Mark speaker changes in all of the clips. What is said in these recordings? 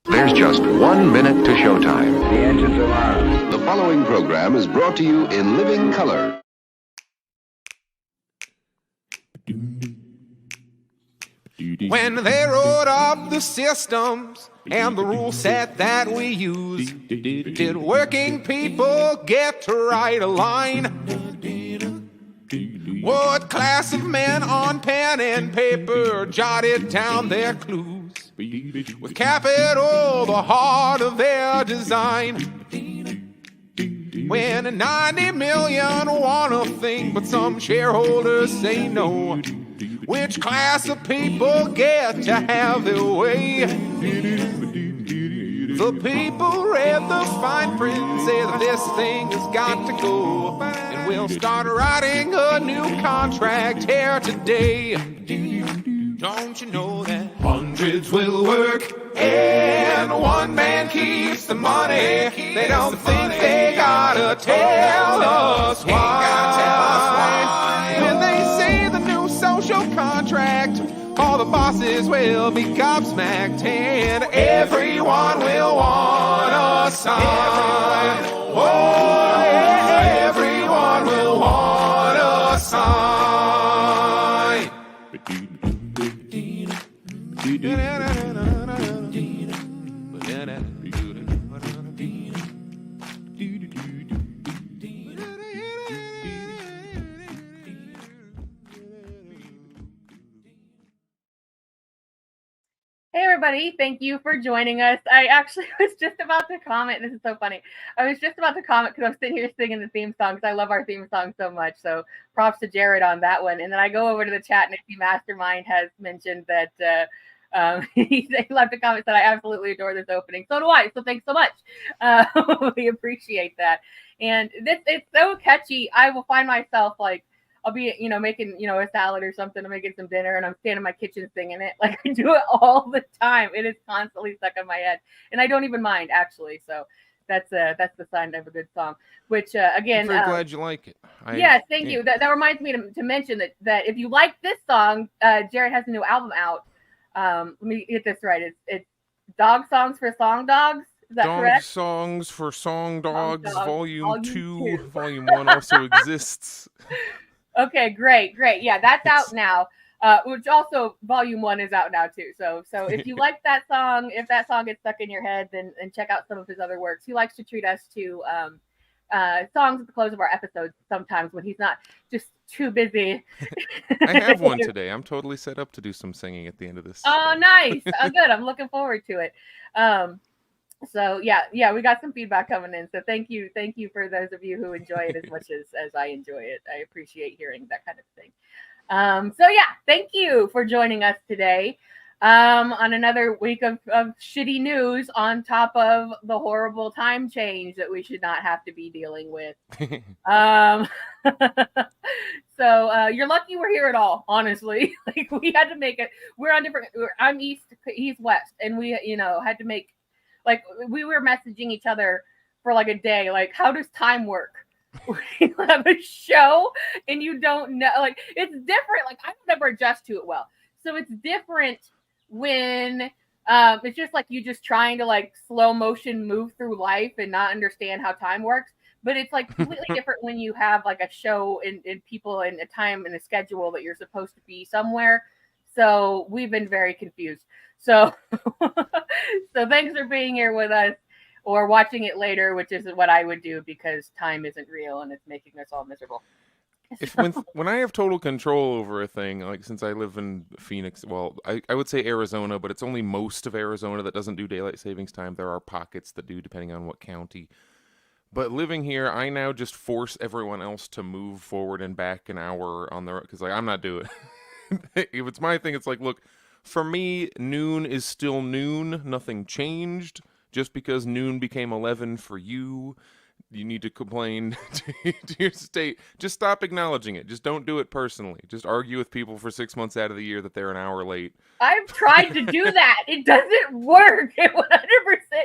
Speaker 1: There's just 1 minute to showtime.
Speaker 2: The engines are on.
Speaker 1: The following program is brought to you in living color.
Speaker 3: When they wrote up the systems and the rule set that we use, did working people get to write a line? What class of men on pen and paper jotted down their clues? With capital the heart of their design. When 90 million want a thing, but some shareholders say no, which class of people get to have their way? The people read the fine print, say that this thing has got to go, and we'll start writing a new contract here today. Don't you know that hundreds will work and one man keeps the money? They don't think they gotta tell us why. When they say the new social contract, all the bosses will be gobsmacked and everyone will want a sign. Oh, yeah, everyone will want a sign.
Speaker 4: Hey everybody, thank you for joining us. I actually was just about to comment. This is so funny. I was just about to comment because I'm sitting here singing the theme song because I love our theme song so much. So props to Jared on that one. And then I go over to the chat. Nikki Mastermind has mentioned that he left a comment that I absolutely adore this opening. So do I. So thanks so much. We appreciate that. And it's so catchy. I will find myself like, I'll be, making, a salad or something. I'm making some dinner and I'm standing in my kitchen singing it. Like I do it all the time. It is constantly stuck in my head and I don't even mind actually. So that's the sign of a good song, which again,
Speaker 3: I'm very glad you like it.
Speaker 4: Yes. Thank you. That reminds me to mention that if you like this song, Jared has a new album out. Let me get this right. It's Dog Songs for Song Dogs. Is that correct?
Speaker 3: Dog Songs for Song Dogs, Volume 2. Volume 1 also exists.
Speaker 4: Okay, great. Yeah, that's out now. Which also Volume 1 is out now too. So if you like that song, if that song gets stuck in your head, then check out some of his other works. He likes to treat us to songs at the close of our episodes sometimes when he's not just too busy.
Speaker 3: I have one today. I'm totally set up to do some singing at the end of this.
Speaker 4: Oh, nice. Oh, good. I'm looking forward to it. So yeah, we got some feedback coming in. So thank you for those of you who enjoy it as much as I enjoy it. I appreciate hearing that kind of thing. So yeah, thank you for joining us today on another week of shitty news on top of the horrible time change that we should not have to be dealing with. So you're lucky we're here at all, honestly. Like we had to make it. I'm east, he's west, and we had to make. Like we were messaging each other for like a day. Like, how does time work? You have a show and you don't know. Like, it's different. Like, I can never adjust to it well. So it's different when it's just like you just trying to like slow motion move through life and not understand how time works. But it's like completely different when you have like a show and people and a time and a schedule that you're supposed to be somewhere. So we've been very confused. So thanks for being here with us or watching it later, which is what I would do because time isn't real and it's making us all miserable.
Speaker 3: When I have total control over a thing, like since I live in Phoenix, well, I would say Arizona, but it's only most of Arizona that doesn't do daylight savings time. There are pockets that do, depending on what county. But living here, I now just force everyone else to move forward and back an hour on the because like I'm not doing it. If it's my thing, it's like, look, for me, noon is still noon. Nothing changed. Just because noon became 11 for you You need to complain to your state. Just stop acknowledging it. Just don't do it personally. Just argue with people for 6 months out of the year that they're an hour late.
Speaker 4: I've tried to do that. It doesn't work. It 100%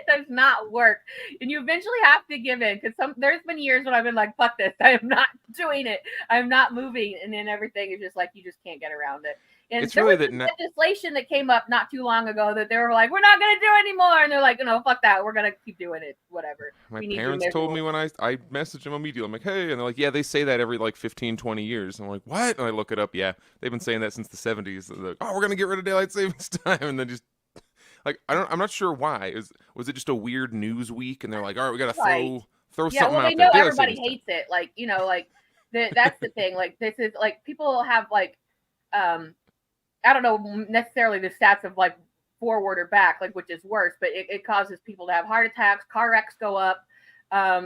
Speaker 4: does not work. And you eventually have to give in, because there's been years when I've been like, fuck this. I am not doing it. I'm not moving. And then everything is just like, you just can't get around it. And
Speaker 3: It's
Speaker 4: there
Speaker 3: really
Speaker 4: was
Speaker 3: that
Speaker 4: legislation that came up not too long ago that they were like, we're not going to do it anymore. And they're like, no, fuck that. We're going to keep doing it. Whatever.
Speaker 3: My parents told me when I messaged them immediately. I'm like, hey, and they're like, yeah, they say that every like 15, 20 years. And I'm like, what? And I look it up. Yeah, they've been saying that since the 70s. They're like, oh, we're going to get rid of daylight savings time. And then just like, I'm not sure why. Was it just a weird news week? And they're like, all right, we got to throw something out there.
Speaker 4: Yeah, well, they know everybody hates it. Like, you know, like that's the thing. Like, this is like, people have like, I don't know necessarily the stats of like forward or back, like which is worse, but it causes people to have heart attacks, car wrecks go up.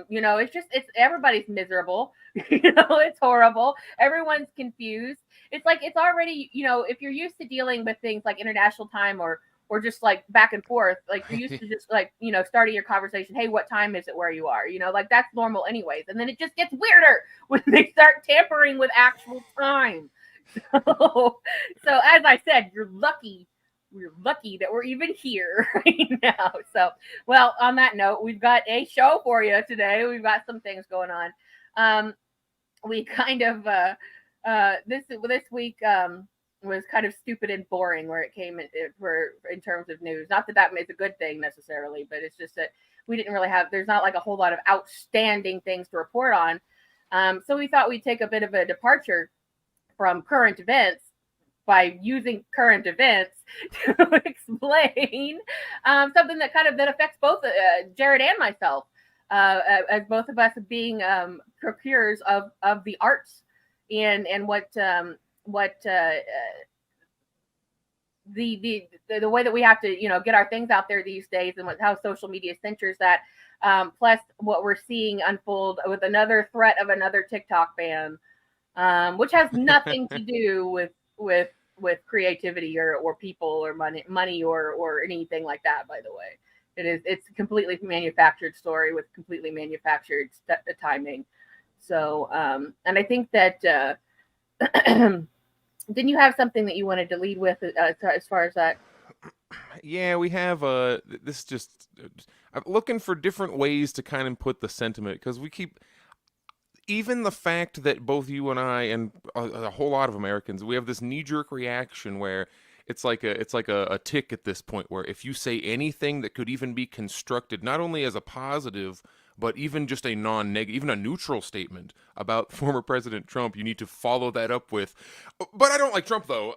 Speaker 4: You know, it's everybody's miserable. You know, it's horrible. Everyone's confused. It's like, it's already, you know, if you're used to dealing with things like international time or just like back and forth, like you're used to just like, you know, starting your conversation, hey, what time is it where you are? You know, like that's normal anyways. And then it just gets weirder when they start tampering with actual time. So as I said, we're lucky that we're even here right now. So, well, on that note, we've got a show for you today. We've got some things going on. We kind of this week was kind of stupid and boring where it came in terms of news. Not that is a good thing necessarily, but it's just that we didn't really there's not like a whole lot of outstanding things to report on. So we thought we'd take a bit of a departure from current events by using current events to explain something that affects both Jared and myself, as both of us being procurers of the arts and what the way that we have to, you know, get our things out there these days, and how social media censors that, plus what we're seeing unfold with another threat of another TikTok ban. Which has nothing to do with creativity or people or money or anything like that. By the way, it's a completely manufactured story with completely manufactured timing. So, and I think that didn't you have something that you wanted to lead with as far as that?
Speaker 3: Yeah, we have this just I'm looking for different ways to kind of put the sentiment, because we keep. Even the fact that both you and I and a whole lot of Americans, we have this knee-jerk reaction where it's like a tick at this point, where if you say anything that could even be constructed not only as a positive, but even just a non-negative, even a neutral statement about former President Trump, you need to follow that up with, but I don't like Trump though.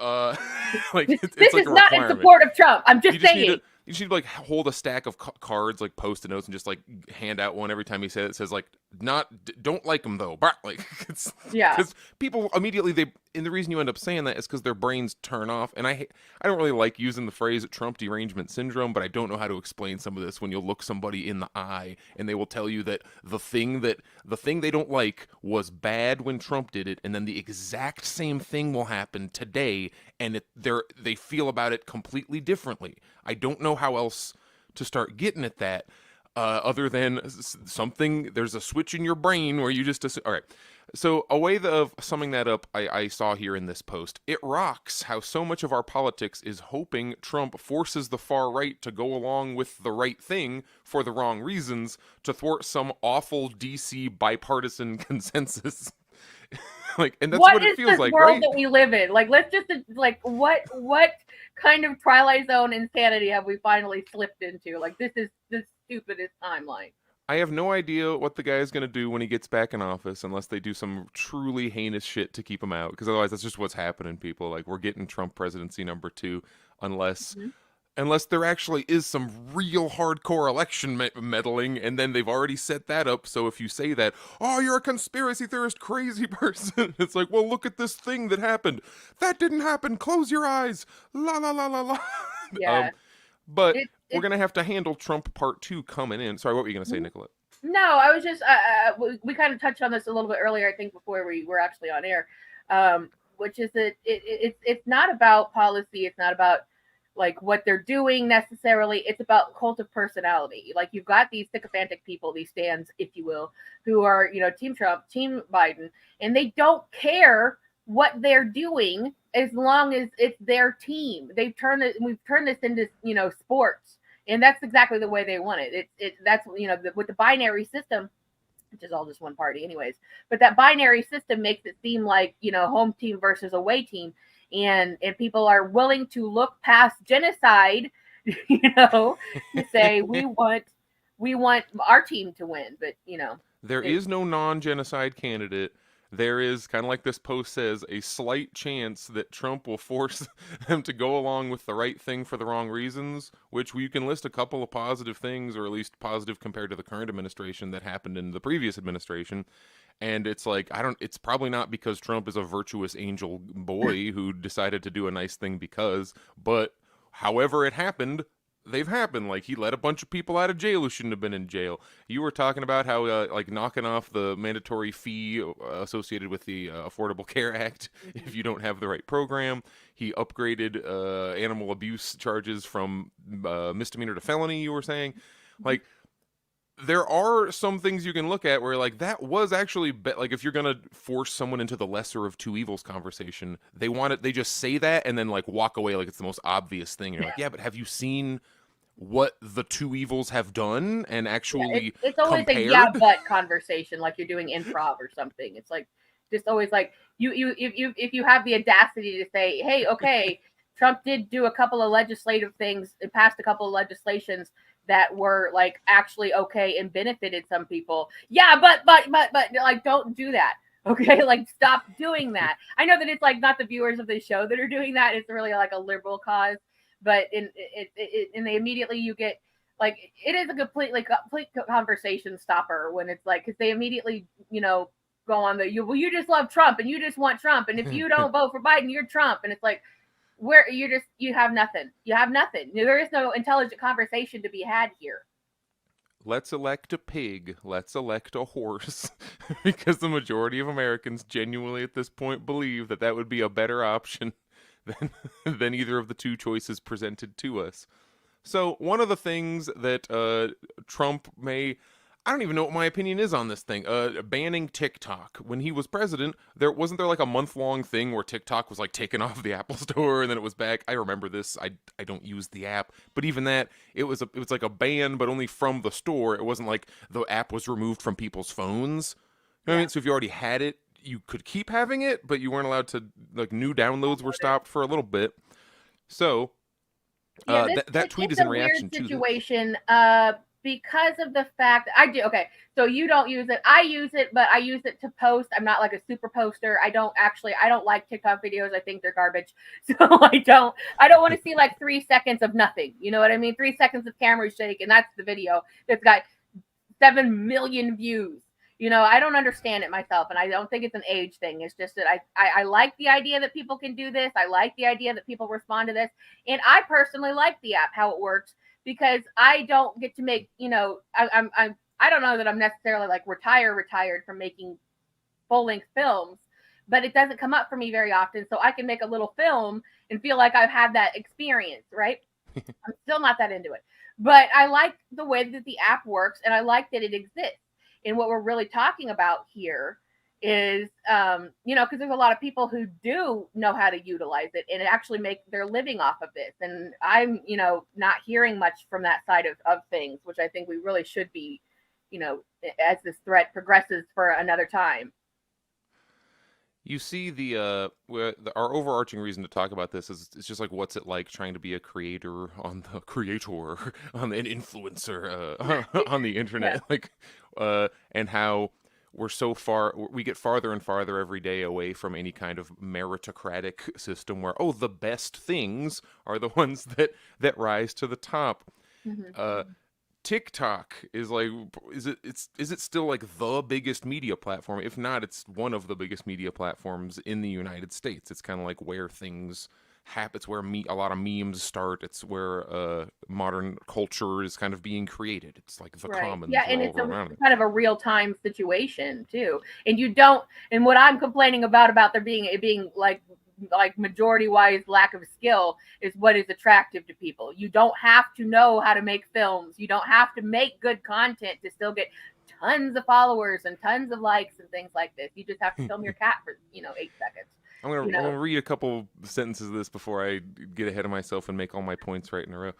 Speaker 3: Like
Speaker 4: this
Speaker 3: it's like
Speaker 4: is not in support of Trump. I'm just saying.
Speaker 3: You should like hold a stack of cards, like Post-it notes, and just like hand out one every time he says it. It says like, don't like him though. Like, it's,
Speaker 4: yeah.
Speaker 3: Because people immediately and the reason you end up saying that is because their brains turn off. And I don't really like using the phrase Trump derangement syndrome, but I don't know how to explain some of this when you'll look somebody in the eye and they will tell you that the thing they don't like was bad when Trump did it, and then the exact same thing will happen today, and they feel about it completely differently. I don't know how else to start getting at that, other than something. There's a switch in your brain where you just assume. All right. So a way of summing that up, I saw here in this post. It rocks how so much of our politics is hoping Trump forces the far right to go along with the right thing for the wrong reasons to thwart some awful DC bipartisan consensus. Like, and that's what it feels like, right?
Speaker 4: What is this world that we live in? Like, let's just like what kind of Twilight Zone insanity have we finally slipped into? Like, this is the stupidest timeline.
Speaker 3: I have no idea what the guy is going to do when he gets back in office, unless they do some truly heinous shit to keep him out. Because otherwise, that's just what's happening, people. Like, we're getting Trump presidency #2, unless there actually is some real hardcore election meddling, and then they've already set that up. So if you say that, oh, you're a conspiracy theorist, crazy person, it's like, well, look at this thing that happened. That didn't happen. Close your eyes. La la la la la.
Speaker 4: Yeah.
Speaker 3: But we're going to have to handle Trump Part 2 coming in. Sorry, what were you going to say, Nicolette?
Speaker 4: No, I was just, we kind of touched on this a little bit earlier, I think, before we were actually on air, which is that it's not about policy. It's not about like what they're doing necessarily. It's about cult of personality. Like you've got these sycophantic people, these stands, if you will, who are, Team Trump, Team Biden, and they don't care what they're doing as long as it's their team. We've turned this into, sports. And that's exactly the way they want it. That's, with the binary system, which is all just one party anyways, but that binary system makes it seem like, home team versus away team. And people are willing to look past genocide, to say we want our team to win. But,
Speaker 3: there is no non-genocide candidate. There is, kind of like this post says, a slight chance that Trump will force them to go along with the right thing for the wrong reasons, which we can list a couple of positive things, or at least positive compared to the current administration, that happened in the previous administration. And it's like, it's probably not because Trump is a virtuous angel boy who decided to do a nice thing but however it happened, they've happened. Like, he let a bunch of people out of jail who shouldn't have been in jail. You were talking about how, knocking off the mandatory fee associated with the Affordable Care Act if you don't have the right program. He upgraded animal abuse charges from misdemeanor to felony, you were saying. Like, there are some things you can look at where, like, that was actually like, if you're gonna force someone into the lesser of two evils conversation, they just say that and then, like, walk away like it's the most obvious thing. You're like, yeah, but have you seen what the two evils have done and actually
Speaker 4: it's always
Speaker 3: compared?
Speaker 4: a yeah but conversation, like you're doing improv or something. It's like just always like if you have the audacity to say, hey, okay, Trump did do a couple of legislative things, it passed a couple of legislations that were like actually okay and benefited some people. Yeah, but like, don't do that. Okay, like, stop doing that. I know that it's like not the viewers of the show that are doing that. It's really like a liberal cause, but in they immediately you get like, it is a complete conversation stopper when it's like, because they immediately go on you just love Trump and you just want Trump, and if you don't vote for Biden, you're Trump, and it's like, where you have nothing. There is no intelligent conversation to be had here.
Speaker 3: Let's elect a pig. Let's elect a horse. Because the majority of Americans genuinely at this point believe that would be a better option than either of the two choices presented to us. So one of the things that Trump may... I don't even know what my opinion is on this thing. Banning TikTok. When he was president, wasn't there like a month-long thing where TikTok was like taken off the Apple Store and then it was back? I remember this. I don't use the app, but even that, it was like a ban, but only from the store. It wasn't like the app was removed from people's phones. You know what I mean? So if you already had it, you could keep having it, but you weren't allowed to, like, new downloads were stopped for a little bit. So that tweet is in reaction to
Speaker 4: situation. Because of the fact I do. Okay, so you don't use it. I use it, but I use it to post. I'm not like a super poster. I don't like TikTok videos. I think they're garbage. So I don't want to see like 3 seconds of nothing. You know what I mean? 3 seconds of camera shake, and that's the video that's got 7 million views. I don't understand it myself, and I don't think it's an age thing. It's just that I like the idea that people can do this. I like the idea that people respond to this, and I personally like the app, how it works. Because I don't get to make, I don't know that I'm necessarily like retired from making full-length films, but it doesn't come up for me very often. So I can make a little film and feel like I've had that experience, right? I'm still not that into it. But I like the way that the app works, and I like that it exists. And what we're really talking about here is, because there's a lot of people who do know how to utilize it and actually make their living off of this. And I'm, not hearing much from that side of things, which I think we really should be, as this threat progresses for another time.
Speaker 3: You see our overarching reason to talk about this is it's just like, what's it like trying to be a creator on an influencer on the internet, yeah. And how we get farther and farther every day away from any kind of meritocratic system where, the best things are the ones that rise to the top. Mm-hmm. TikTok is like, is it still like the biggest media platform? If not, it's one of the biggest media platforms in the United States. It's kind of like where things happen. It's where a lot of memes start. It's where modern culture is kind of being created. It's like the commons.
Speaker 4: Yeah, and it's kind of a real-time situation too. And what I'm complaining about there being like like majority wise lack of skill is what is attractive to people. You don't have to know how to make films. You don't have to make good content to still get tons of followers and tons of likes and things like this. You just have to film your cat for 8 seconds.
Speaker 3: I'm gonna read a couple sentences of this before I get ahead of myself and make all my points right in a row.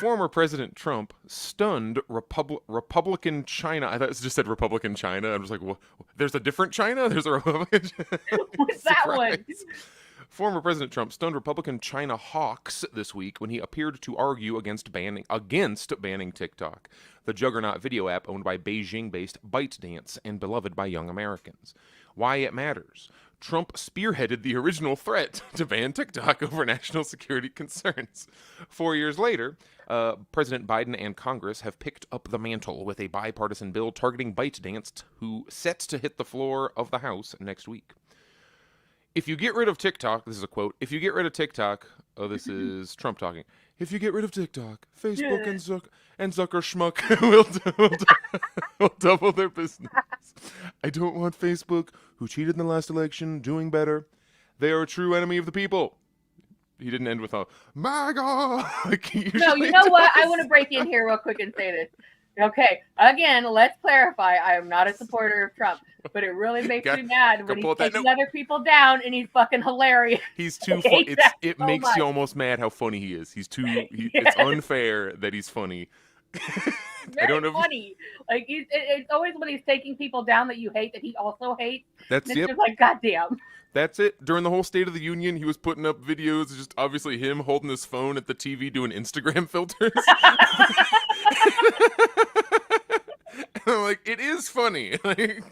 Speaker 3: Former President Trump stunned Republican China. I thought it just said Republican China. I'm just like, well, there's a different China? There's a Republican China?
Speaker 4: What's that one?
Speaker 3: Former President Trump stunned Republican China hawks this week when he appeared to argue against banning TikTok, the juggernaut video app owned by Beijing-based ByteDance and beloved by young Americans. Why it matters. Trump spearheaded the original threat to ban TikTok over national security concerns. 4 years later, President Biden and Congress have picked up the mantle with a bipartisan bill targeting ByteDance, who set to hit the floor of the House next week. If you get rid of TikTok, this is a quote, if you get rid of TikTok, this is Trump talking. If you get rid of TikTok, Facebook and Zucker Schmuck will double their business. I don't want Facebook, who cheated in the last election, doing better. They are a true enemy of the people. He didn't end with a MAGA.
Speaker 4: No, you know what? I want to break in here real quick and say this. Okay, again, let's clarify. I am not a supporter of Trump, but it really makes me mad when he's taking other people down and he's fucking hilarious.
Speaker 3: He's too funny. It makes you almost mad how funny he is. It's unfair that he's funny.
Speaker 4: I don't know. Funny. Like it's always when he's taking people down that you hate that he also hates.
Speaker 3: That's it.
Speaker 4: Just like goddamn.
Speaker 3: That's it. During the whole State of the Union, he was putting up videos, just obviously him holding his phone at the TV doing Instagram filters. And I'm like, it is funny. Like,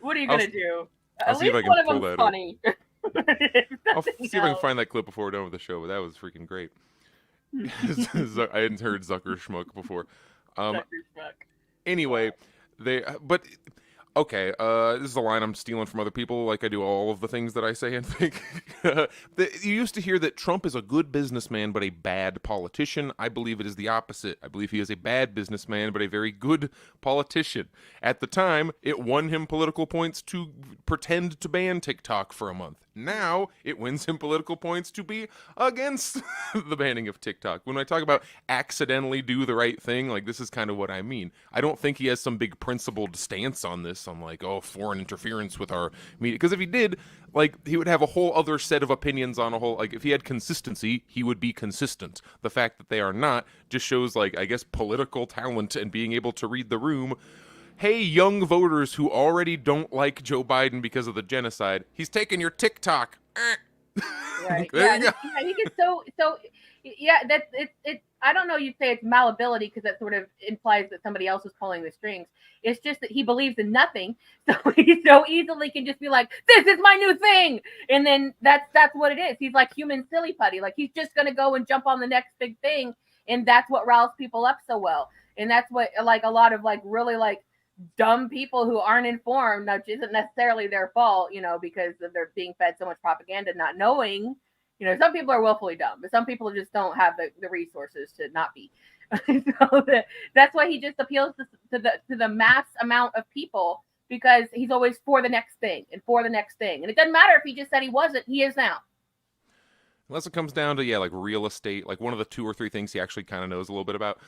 Speaker 4: what are you gonna do?
Speaker 3: I'll
Speaker 4: At
Speaker 3: see if
Speaker 4: least
Speaker 3: I
Speaker 4: one
Speaker 3: can
Speaker 4: of
Speaker 3: pull
Speaker 4: them's
Speaker 3: that
Speaker 4: funny.
Speaker 3: I'll see if I can find that clip before we're done with the show, but that was freaking great. I hadn't heard Zucker Schmuck before.
Speaker 4: Zucker Schmuck.
Speaker 3: Anyway, okay, this is a line I'm stealing from other people, like I do all of the things that I say and think. You used to hear that Trump is a good businessman but a bad politician. I believe it is the opposite. I believe he is a bad businessman but a very good politician. At the time, it won him political points to pretend to ban TikTok for a month. Now, it wins him political points to be against the banning of TikTok. When I talk about accidentally do the right thing, like, this is kind of what I mean. I don't think he has some big principled stance on this. I'm like, foreign interference with our media. Because if he did, like, he would have a whole other set of opinions on a whole, like, if he had consistency, he would be consistent. The fact that they are not just shows, like, I guess, political talent and being able to read the room. Hey, young voters who already don't like Joe Biden because of the genocide, he's taking your TikTok.
Speaker 4: Right.
Speaker 3: There you go.
Speaker 4: He gets so. Yeah, that's it. I don't know. You'd say it's malleability because that sort of implies that somebody else is pulling the strings. It's just that he believes in nothing, so he so easily can just be like, "This is my new thing," and then that's what it is. He's like human silly putty. Like he's just gonna go and jump on the next big thing, and that's what riles people up so well. And that's what like a lot of like really like dumb people who aren't informed, which isn't necessarily their fault, because they're being fed so much propaganda, not knowing. Some people are willfully dumb, but some people just don't have the resources to not be. So that's why he just appeals to the mass amount of people, because he's always for the next thing and for the next thing. And it doesn't matter if he just said he wasn't, he is now.
Speaker 3: Unless it comes down to, like real estate, like one of the 2 or 3 things he actually kind of knows a little bit about.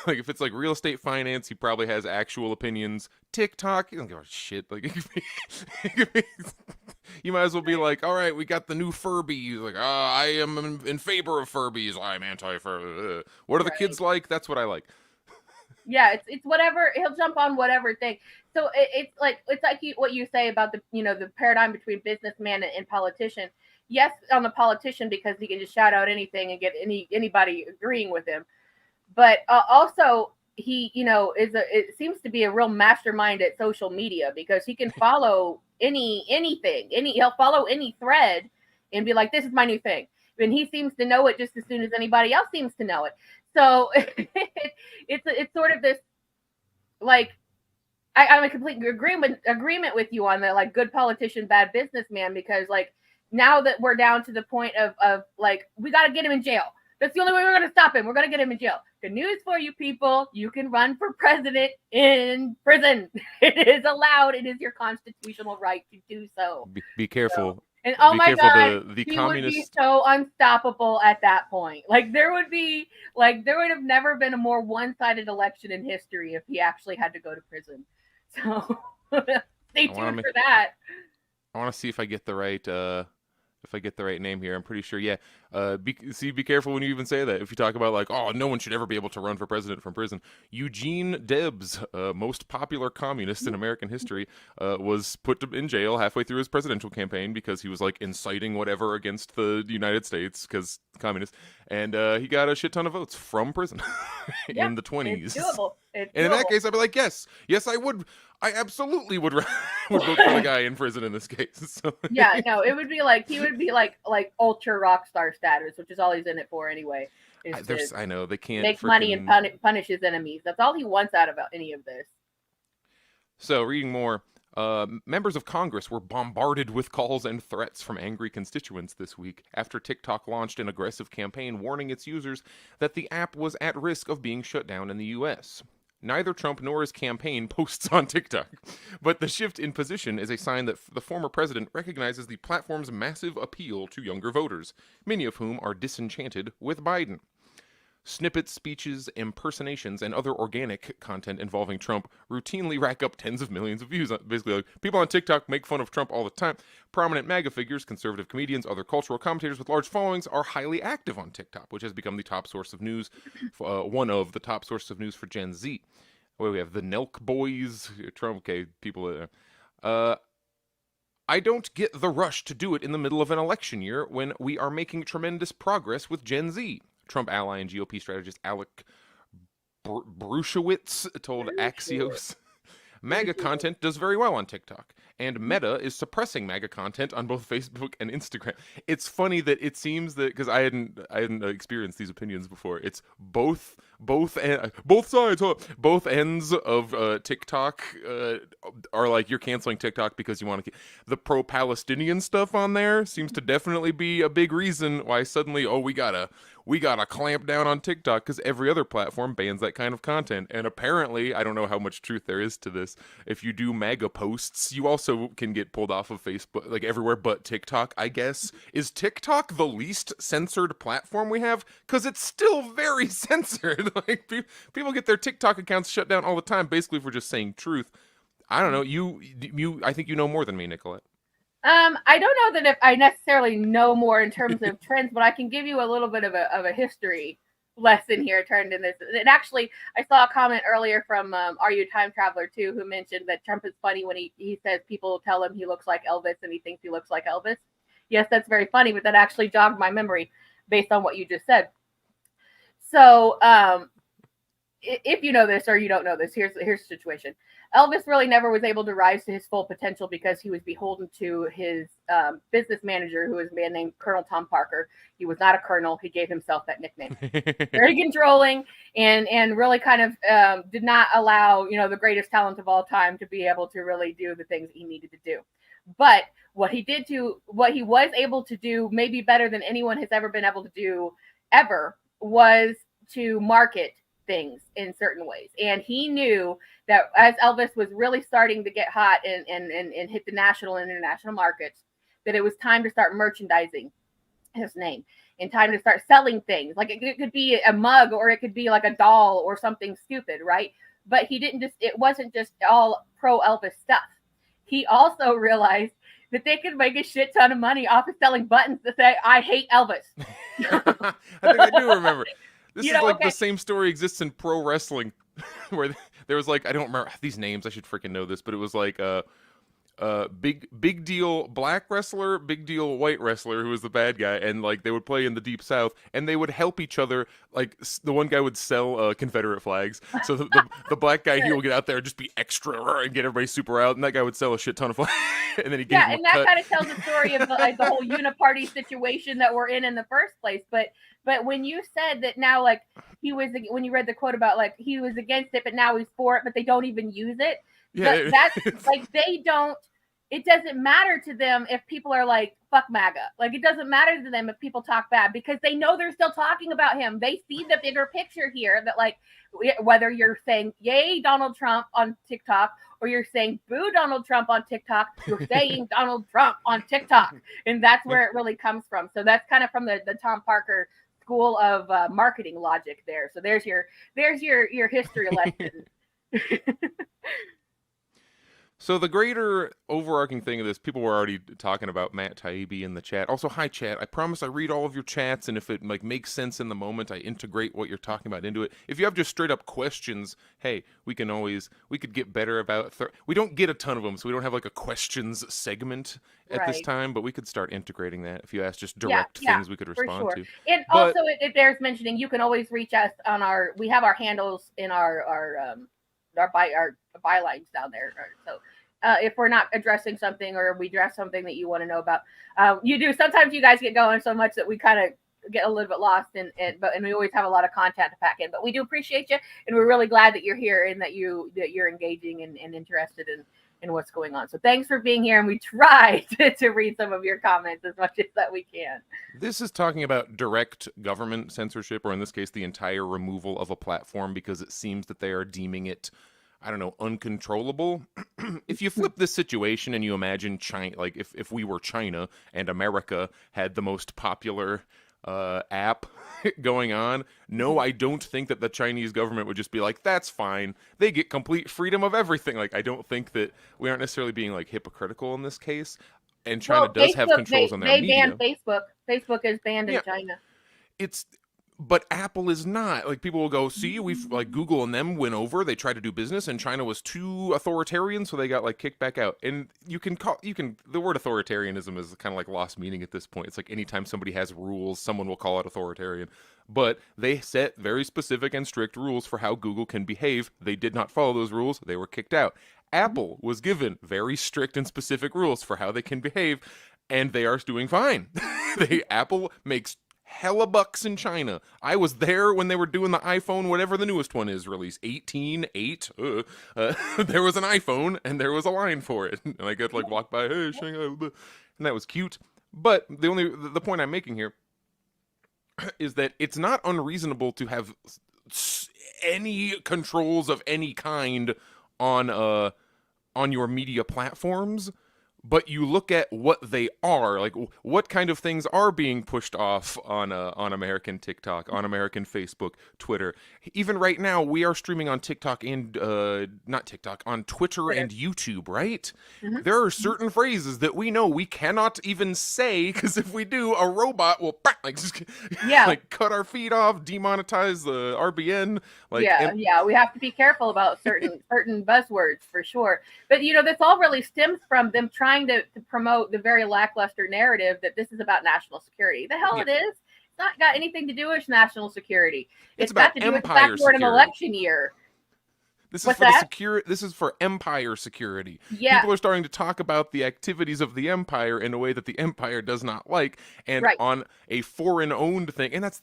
Speaker 3: Like if it's like real estate finance, he probably has actual opinions. TikTok, he don't give a shit. Like you might as well be like, all right, we got the new Furby. Like, I am in favor of Furbies. I'm anti-Furby. What are the kids like? That's what I like.
Speaker 4: Yeah, it's whatever. He'll jump on whatever thing. So it's like what you say about the the paradigm between businessman and politician. Yes, on the politician, because he can just shout out anything and get anybody agreeing with him. But also he, it seems to be a real mastermind at social media, because he can follow anything. He'll follow any thread and be like, this is my new thing. And he seems to know it just as soon as anybody else seems to know it. So it's sort of this, like, I'm in complete agreement with you on that, like, good politician, bad businessman, because like now that we're down to the point of like, we got to get him in jail. That's the only way we're going to stop him. We're going to get him in jail. Good news for you people. You can run for president in prison. It is allowed. It is your constitutional right to do so.
Speaker 3: Be careful.
Speaker 4: So, And oh
Speaker 3: Be
Speaker 4: my
Speaker 3: careful,
Speaker 4: God,
Speaker 3: the
Speaker 4: he would be
Speaker 3: communist.
Speaker 4: so unstoppable at that point. Like there would have never been a more one-sided election in history if he actually had to go to prison. So stay tuned for that.
Speaker 3: I want to see if I get the right name here. I'm pretty sure. Yeah. Be careful when you even say that. If you talk about like, oh, no one should ever be able to run for president from prison. Eugene Debs, most popular communist in American history, was put in jail halfway through his presidential campaign because he was like inciting whatever against the United States because communist, and he got a shit ton of votes from prison in the 20s.
Speaker 4: It's doable.
Speaker 3: And in that case, I'd be like, yes, I would. I absolutely would vote for the guy in prison in this case. So.
Speaker 4: Yeah, no, it would be like he would be like ultra rock star status, which is all he's in it for anyway.
Speaker 3: I know they can't
Speaker 4: make money and punish his enemies. That's all he wants out of any of this.
Speaker 3: So, reading more, members of Congress were bombarded with calls and threats from angry constituents this week after TikTok launched an aggressive campaign warning its users that the app was at risk of being shut down in the U.S. Neither Trump nor his campaign posts on TikTok, but the shift in position is a sign that the former president recognizes the platform's massive appeal to younger voters, many of whom are disenchanted with Biden. Snippets, speeches, impersonations, and other organic content involving Trump routinely rack up tens of millions of views. Basically, like, people on TikTok make fun of Trump all the time. Prominent MAGA figures, conservative comedians, other cultural commentators with large followings are highly active on TikTok, which has become the top source of news, one of the top sources of news for Gen Z. Where we have the Nelk Boys, Trump, okay, people. I don't get the rush to do it in the middle of an election year when we are making tremendous progress with Gen Z. Trump ally and GOP strategist Alec Brushewitz told Axios. MAGA content does very well on TikTok, and Meta is suppressing MAGA content on both Facebook and Instagram. It's funny that it seems that, because I hadn't experienced these opinions before, it's both sides, both ends of TikTok are like, you're canceling TikTok because you want to keep the pro-Palestinian stuff on there. Seems to definitely be a big reason why suddenly, we gotta clamp down on TikTok because every other platform bans that kind of content. And apparently, I don't know how much truth there is to this, if you do MAGA posts, you also can get pulled off of Facebook, like everywhere but TikTok, I guess. Is TikTok the least censored platform we have? Because it's still very censored. Like, people get their TikTok accounts shut down all the time, basically for just saying truth. I don't know. I think you know more than me, Nicolette.
Speaker 4: I don't know that if I necessarily know more in terms of trends, but I can give you a little bit of a history lesson here turned in this. And actually, I saw a comment earlier from Are You a Time Traveler too, who mentioned that Trump is funny when he says people tell him he looks like Elvis and he thinks he looks like Elvis. Yes, that's very funny, but that actually jogged my memory based on what you just said. So, if you know this or you don't know this, here's the situation. Elvis really never was able to rise to his full potential because he was beholden to his business manager, who was a man named Colonel Tom Parker. He was not a colonel. He gave himself that nickname. Very controlling and really kind of did not allow, the greatest talent of all time to be able to really do the things he needed to do. But what he was able to do, maybe better than anyone has ever been able to do ever, was to market things in certain ways. And he knew that as Elvis was really starting to get hot and hit the national and international markets, that it was time to start merchandising his name and time to start selling things. Like it could be a mug or it could be like a doll or something stupid, right? But it wasn't just all pro Elvis stuff. He also realized that they could make a shit ton of money off of selling buttons that say, I hate Elvis.
Speaker 3: I think I do remember. This is like the same story exists in pro wrestling, where there was like, I don't remember these names. I should freaking know this, but it was like big deal black wrestler, big deal white wrestler who was the bad guy, and like they would play in the Deep South, and they would help each other. Like the one guy would sell Confederate flags, so the black guy, he will get out there and just be extra and get everybody super out, and that guy would sell a shit ton of flags, and then he gave
Speaker 4: and that kind of tells the story of the whole uniparty situation that we're in the first place. But when you said that now, like when you read the quote about like he was against it, but now he's for it, but they don't even use it. Yeah, that's like it doesn't matter to them if people are like, fuck MAGA. Like, it doesn't matter to them if people talk bad because they know they're still talking about him. They see the bigger picture here that, like, whether you're saying, yay, Donald Trump on TikTok, or you're saying boo Donald Trump on TikTok, you're saying Donald Trump on TikTok. And that's where it really comes from. So that's kind of from the Tom Parker school of marketing logic there. So there's your history lesson.
Speaker 3: So the greater overarching thing of this, people were already talking about Matt Taibbi in the chat. Also, hi chat. I promise I read all of your chats, and if it like makes sense in the moment, I integrate what you're talking about into it. If you have just straight up questions, hey, we could get better about. We don't get a ton of them, so we don't have like a questions segment at this time. But we could start integrating that. If you ask just direct things, we could respond to.
Speaker 4: And also, it bears mentioning, you can always reach us on we have our handles in our bylines down there. So if we're not addressing something or we address something that you want to know about, you do. Sometimes you guys get going so much that we kind of get a little bit lost and we always have a lot of content to pack in. But we do appreciate you, and we're really glad that you're here and that you're engaging and interested in what's going on. So thanks for being here, and we try to read some of your comments as much as that we can.
Speaker 3: This is talking about direct government censorship, or in this case, the entire removal of a platform because it seems that they are deeming it, I don't know, uncontrollable. If you flip this situation and you imagine China, like if we were China and America had the most popular app going on, no, I don't think that the Chinese government would just be like, that's fine. They get complete freedom of everything. Like, I don't think that we aren't necessarily being like hypocritical in this case. And China does have controls on their media.
Speaker 4: They banned Facebook. Facebook is banned in China.
Speaker 3: But Apple is not. Like, people will go, see, we've like Google and them went over, they tried to do business, and China was too authoritarian, so they got like kicked back out. And the word authoritarianism is kind of like lost meaning at this point. It's like anytime somebody has rules, someone will call it authoritarian. But they set very specific and strict rules for how Google can behave. They did not follow those rules. They were kicked out. Apple was given very strict and specific rules for how they can behave, and they are doing fine. Apple makes hella bucks in China. I was there when they were doing the iPhone, whatever the newest one is, released 18.8. There was an iPhone and there was a line for it, and I got to like walk by, hey, Shanghai, and that was cute. But the point I'm making here is that it's not unreasonable to have any controls of any kind on your media platforms. But you look at what they are, like what kind of things are being pushed off on American TikTok, on American Facebook, Twitter. Even right now, we are streaming on TikTok and on Twitter and YouTube, right? Mm-hmm. There are certain phrases that we know we cannot even say, because if we do, a robot will like cut our feed off, demonetize the RBN. We have to be careful about certain buzzwords for sure. But this all really stems from them trying to promote the very lackluster narrative that this is about national security. The hell it is. It's not got anything to do with national security. It's got to do with the fact we're in an election year. This is for empire security.
Speaker 4: Yeah.
Speaker 3: People are starting to talk about the activities of the empire in a way that the empire does not like, and on a foreign-owned thing. And that's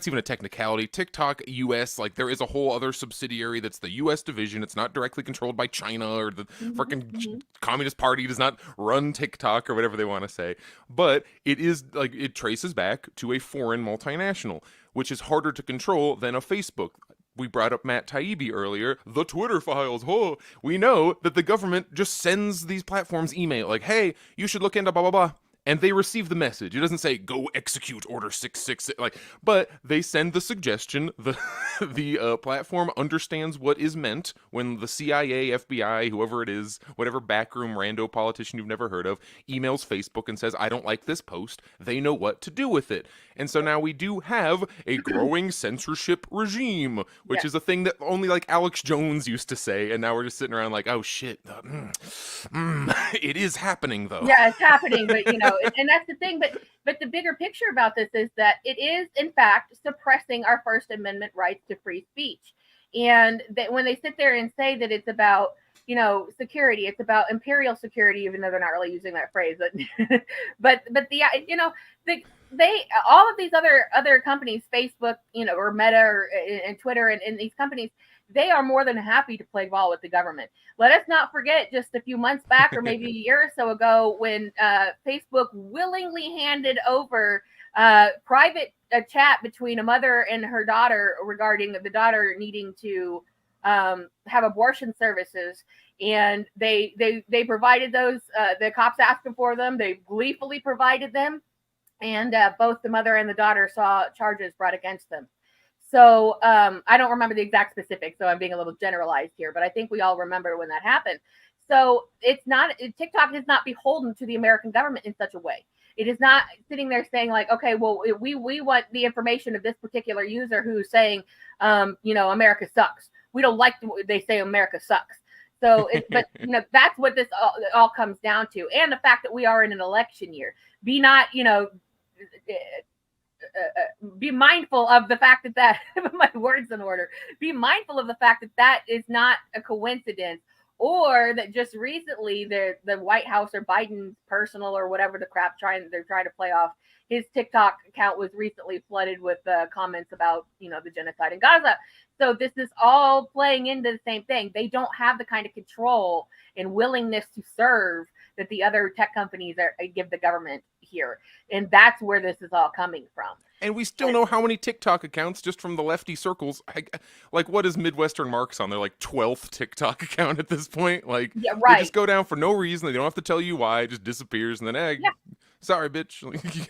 Speaker 3: even a technicality. TikTok US, like there is a whole other subsidiary that's the US division. It's not directly controlled by China, or the freaking Communist Party does not run TikTok or whatever they want to say. But it is like it traces back to a foreign multinational, which is harder to control than a Facebook. We brought up Matt Taibbi earlier, the Twitter files. Oh, we know that the government just sends these platforms email like, hey, you should look into blah, blah, blah. And they receive the message. It doesn't say, go execute order 666. But they send the suggestion. The platform understands what is meant when the CIA, FBI, whoever it is, whatever backroom rando politician you've never heard of, emails Facebook and says, I don't like this post. They know what to do with it. And so now we do have a growing censorship regime, which is a thing that only like Alex Jones used to say. And now we're just sitting around like, oh shit. It is happening though.
Speaker 4: Yeah, it's happening. But and that's the thing. But the bigger picture about this is that it is in fact suppressing our First Amendment rights to free speech. And that when they sit there and say that it's about security, it's about imperial security, even though they're not really using that phrase, but they all of these other companies, Facebook, or Meta and Twitter and these companies, they are more than happy to play ball with the government. Let us not forget just a few months back, or maybe a year or so ago, when Facebook willingly handed over private chat between a mother and her daughter regarding the daughter needing to have abortion services, and they provided those. The cops asked them for them. They gleefully provided them, and both the mother and the daughter saw charges brought against them. So I don't remember the exact specifics, so I'm being a little generalized here, but I think we all remember when that happened. So it's not, TikTok is not beholden to the American government in such a way. It is not sitting there saying like, okay, well, we want the information of this particular user who's saying, America sucks. We don't like they say America sucks. So, but that's what this all comes down to, and the fact that we are in an election year. Be not, be mindful of the fact that my words in order. Be mindful of the fact that is not a coincidence, or that just recently the White House or Biden's personal or whatever the crap they're trying to play off, his TikTok account was recently flooded with comments about the genocide in Gaza. So this is all playing into the same thing. They don't have the kind of control and willingness to serve that the other tech companies give the government here. And that's where this is all coming from.
Speaker 3: And we still know how many TikTok accounts just from the lefty circles. Like, what is Midwestern Marks on their 12th TikTok account at this point? Like,
Speaker 4: yeah, right.
Speaker 3: They just go down for no reason. They don't have to tell you why. It just disappears, and then sorry, bitch.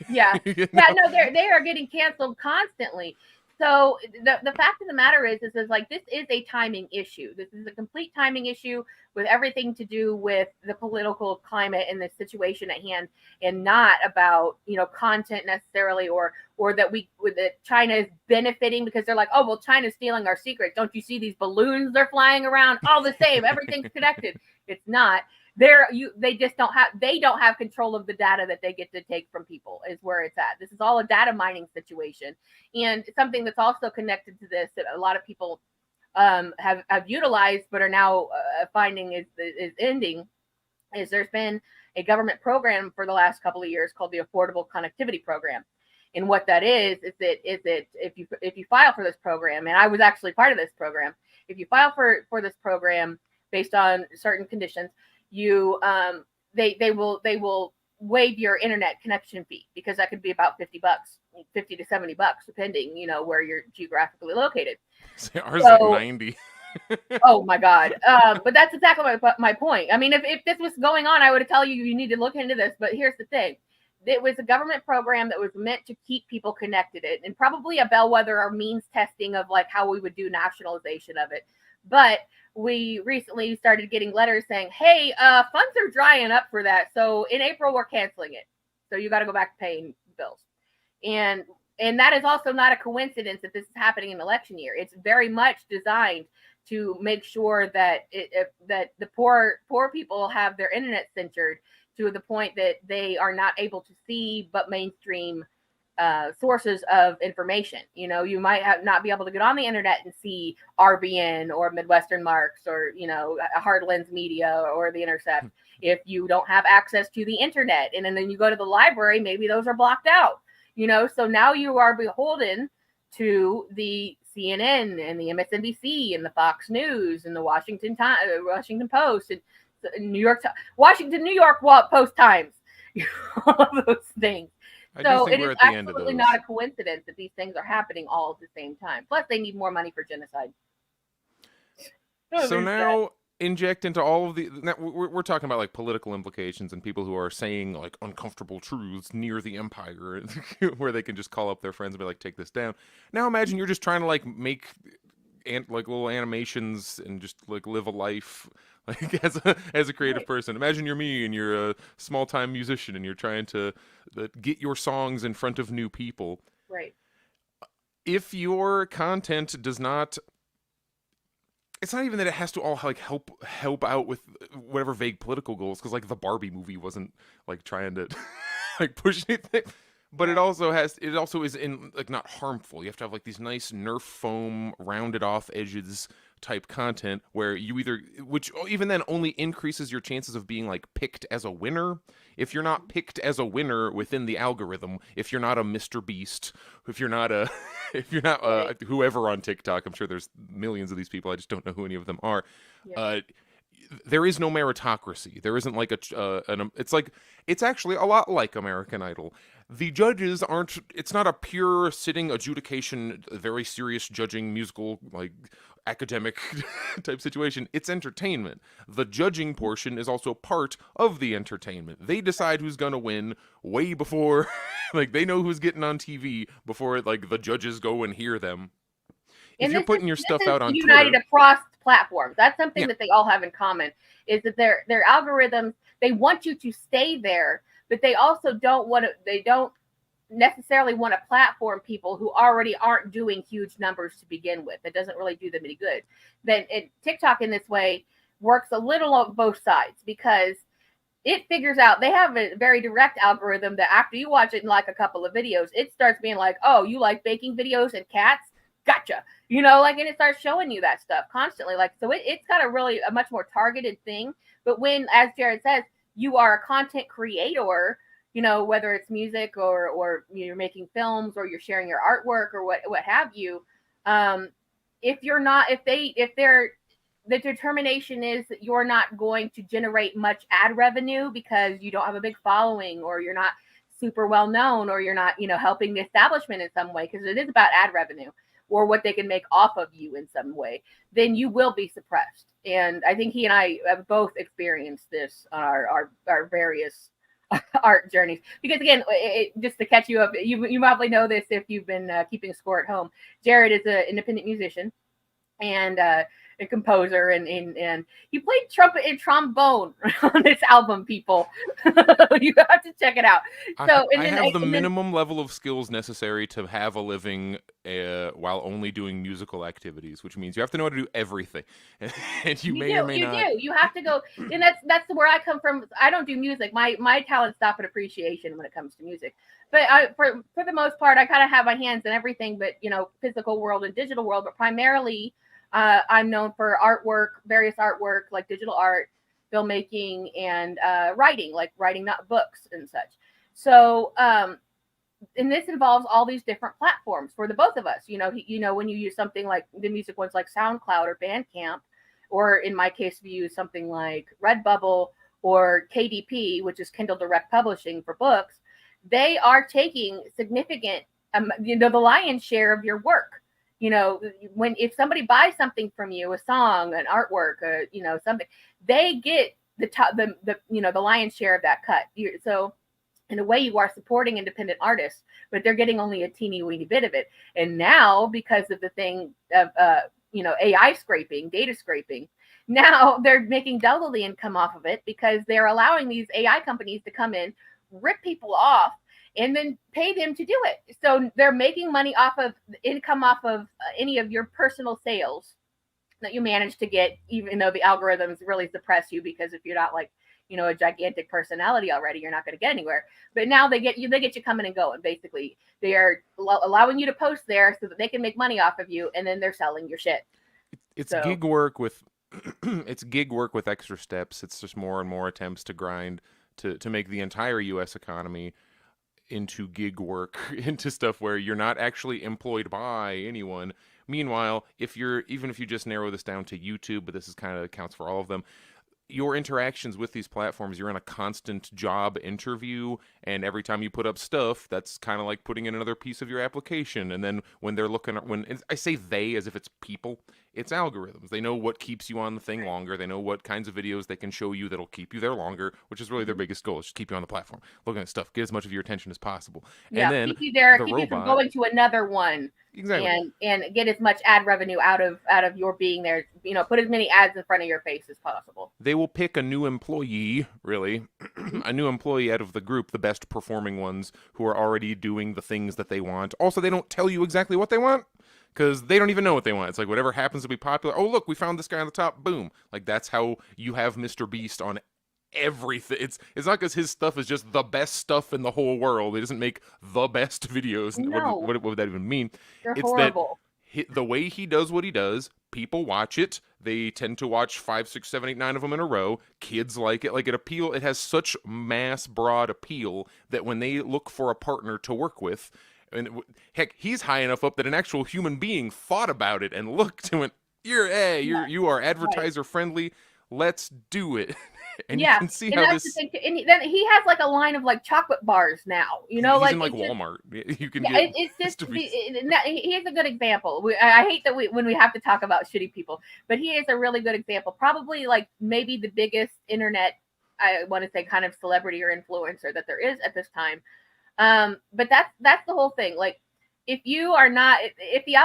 Speaker 4: Yeah, no, they are getting canceled constantly. So the fact of the matter is like, this is a timing issue. This is a complete timing issue with everything to do with the political climate and the situation at hand, and not about, content necessarily, or that China is benefiting because they're like, oh, well, China's stealing our secrets. Don't you see these balloons they're flying around? All the same, everything's connected. It's not. They don't have control of the data that they get to take from people, is where it's at. This is all a data mining situation. And something that's also connected to this that a lot of people have utilized but are now finding is ending, is there's been a government program for the last couple of years called the Affordable Connectivity Program. And what that is that if you file for this program, and I was actually part of this program, if you file for this program based on certain conditions, they will waive your internet connection fee, because that could be about $50, $50 to $70, depending, where you're geographically located.
Speaker 3: Ours like 90.
Speaker 4: Oh my God. But that's exactly my point. I mean, if this was going on, I would tell you need to look into this. But here's the thing. It was a government program that was meant to keep people connected, and probably a bellwether or means testing of like how we would do nationalization of it. But we recently started getting letters saying, hey, funds are drying up for that. So in April, we're canceling it. So you got to go back to paying bills. And that is also not a coincidence that this is happening in election year. It's very much designed to make sure that that the poor people have their internet censored to the point that they are not able to see but mainstream sources of information. You might not be able to get on the internet and see RBN or Midwestern Marks or Hardlands Media or The Intercept if you don't have access to the internet. And then you go to the library, maybe those are blocked out. So now you are beholden to the CNN and the MSNBC and the Fox News and the Washington Post and New York Post Times, all of those things. So it is absolutely not a coincidence that these things are happening all at the same time. Plus, they need more money for genocide.
Speaker 3: So now inject into all of the. Now we're talking about like political implications and people who are saying like uncomfortable truths near the empire, where they can just call up their friends and be like, "Take this down." Now imagine you're just trying to like make like little animations and just like live a life. Like as a creative person, imagine you're me and you're a small time musician and you're trying to get your songs in front of new people.
Speaker 4: Right.
Speaker 3: If your content does not, it's not even that it has to all like help out with whatever vague political goals, because like the Barbie movie wasn't like trying to like push anything. But it also is in like not harmful. You have to have like these nice Nerf foam rounded off edges type content where which even then only increases your chances of being like picked as a winner. If you're not picked as a winner within the algorithm, if you're not a Mr. Beast, if you're not whoever on TikTok, I'm sure there's millions of these people. I just don't know who any of them are. Yeah. There is no meritocracy. There isn't like it's actually a lot like American Idol. The judges it's not a pure sitting adjudication, very serious judging musical, like academic type situation. It's entertainment. The judging portion is also part of the entertainment. They decide who's gonna win way before, like they know who's getting on TV before like the judges go and hear them. If
Speaker 4: And
Speaker 3: you're
Speaker 4: this
Speaker 3: putting
Speaker 4: is,
Speaker 3: your
Speaker 4: this
Speaker 3: stuff
Speaker 4: is
Speaker 3: out on
Speaker 4: united
Speaker 3: Twitter,
Speaker 4: across platforms. That's something
Speaker 3: Yeah.
Speaker 4: that they all have in common, is that their algorithms, they want you to stay there, but they also don't want to, they don't necessarily want to platform people who already aren't doing huge numbers to begin with. That doesn't really do them any good. Then TikTok in this way works a little on both sides, because it figures out, they have a very direct algorithm that after you watch it in like a couple of videos, it starts being like, oh, you like baking videos and cats? Gotcha. You know, like, and it starts showing you that stuff constantly. Like, so it's got a much more targeted thing. But when, as Jared says, you are a content creator, you know, whether it's music or you're making films or you're sharing your artwork or what have you, if the determination is that you're not going to generate much ad revenue because you don't have a big following, or you're not super well known, or you're not, you know, helping the establishment in some way, because it is about ad revenue or what they can make off of you in some way, then you will be suppressed. And I think he and I have both experienced this on our various art journeys. Because again, just to catch you up, you probably know this if you've been keeping score at home. Jared is an independent musician and a composer, and he played trumpet and trombone on this album, people. You have to check it out. So
Speaker 3: I have the minimum level of skills necessary to have a living while only doing musical activities, which means you have to know how to do everything. And you may or may not.
Speaker 4: You have to go, and that's where I come from. I don't do music. My talents stop at appreciation when it comes to music. But for the most part, I kind of have my hands in everything, but, you know, physical world and digital world. But primarily, I'm known for artwork, various artwork, like digital art, filmmaking, and writing, like writing not books and such. So, and this involves all these different platforms for the both of us. You know, when you use something like the music ones like SoundCloud or Bandcamp, or in my case, if you use something like Redbubble or KDP, which is Kindle Direct Publishing for books, they are taking significant, the lion's share of your work. You know, if somebody buys something from you, a song, an artwork, you know, something, they get the lion's share of that cut. So in a way, you are supporting independent artists, but they're getting only a teeny weeny bit of it. And now, because of the thing of AI scraping, data scraping, now they're making double the income off of it, because they're allowing these AI companies to come in, rip people off, and then pay them to do it. So they're making money off of income off of any of your personal sales that you manage to get, even though the algorithms really suppress you, because if you're not like, you know, a gigantic personality already, you're not going to get anywhere. But now they get you coming and going. Basically, they are allowing you to post there so that they can make money off of you, and then they're selling your shit.
Speaker 3: It's gig work with it's gig work with extra steps. It's just more and more attempts to grind to make the entire U.S. economy into gig work, into stuff where you're not actually employed by anyone. Meanwhile, even if you just narrow this down to YouTube, but this is kind of counts for all of them, your interactions with these platforms, you're in a constant job interview, and every time you put up stuff, that's kind of like putting in another piece of your application. And then when they're looking at, when I say they as if it's people, it's algorithms. They know what keeps you on the thing longer. They know what kinds of videos they can show you that'll keep you there longer, which is really their biggest goal, is just keep you on the platform, looking at stuff, get as much of your attention as possible.
Speaker 4: Yeah,
Speaker 3: and then
Speaker 4: keep you there,
Speaker 3: the
Speaker 4: keep
Speaker 3: robot,
Speaker 4: you from going to another one.
Speaker 3: Exactly.
Speaker 4: And get as much ad revenue out of your being there. You know, put as many ads in front of your face as possible.
Speaker 3: They will pick a new employee, really, a new employee out of the group, the best performing ones who are already doing the things that they want. Also, they don't tell you exactly what they want, because they don't even know what they want. It's like whatever happens to be popular. Oh, look, we found this guy on the top. Boom. Like, that's how you have Mr. Beast on everything. It's not because his stuff is just the best stuff in the whole world. He doesn't make the best videos.
Speaker 4: No.
Speaker 3: What would that even mean?
Speaker 4: They're
Speaker 3: It's
Speaker 4: horrible.
Speaker 3: that the way he does what he does, people watch it. They tend to watch 5, 6, 7, 8, 9 of them in a row. Kids like it. Like, it has such mass broad appeal that when they look for a partner to work with, and heck, he's high enough up that an actual human being thought about it and looked and went, you are advertiser friendly. Let's do it. And you
Speaker 4: Yeah,
Speaker 3: can see
Speaker 4: and
Speaker 3: how
Speaker 4: that's the
Speaker 3: this.
Speaker 4: thing. And then he has like a line of like chocolate bars now. You know,
Speaker 3: He's
Speaker 4: like
Speaker 3: in like
Speaker 4: it's just,
Speaker 3: Walmart. You can
Speaker 4: yeah,
Speaker 3: get
Speaker 4: it's just
Speaker 3: Mr. Beast.
Speaker 4: he is a good example. I hate that when we have to talk about shitty people, but he is a really good example. Probably like maybe the biggest internet, I want to say, kind of celebrity or influencer that there is at this time. But that's the whole thing. Like, if you are not, if the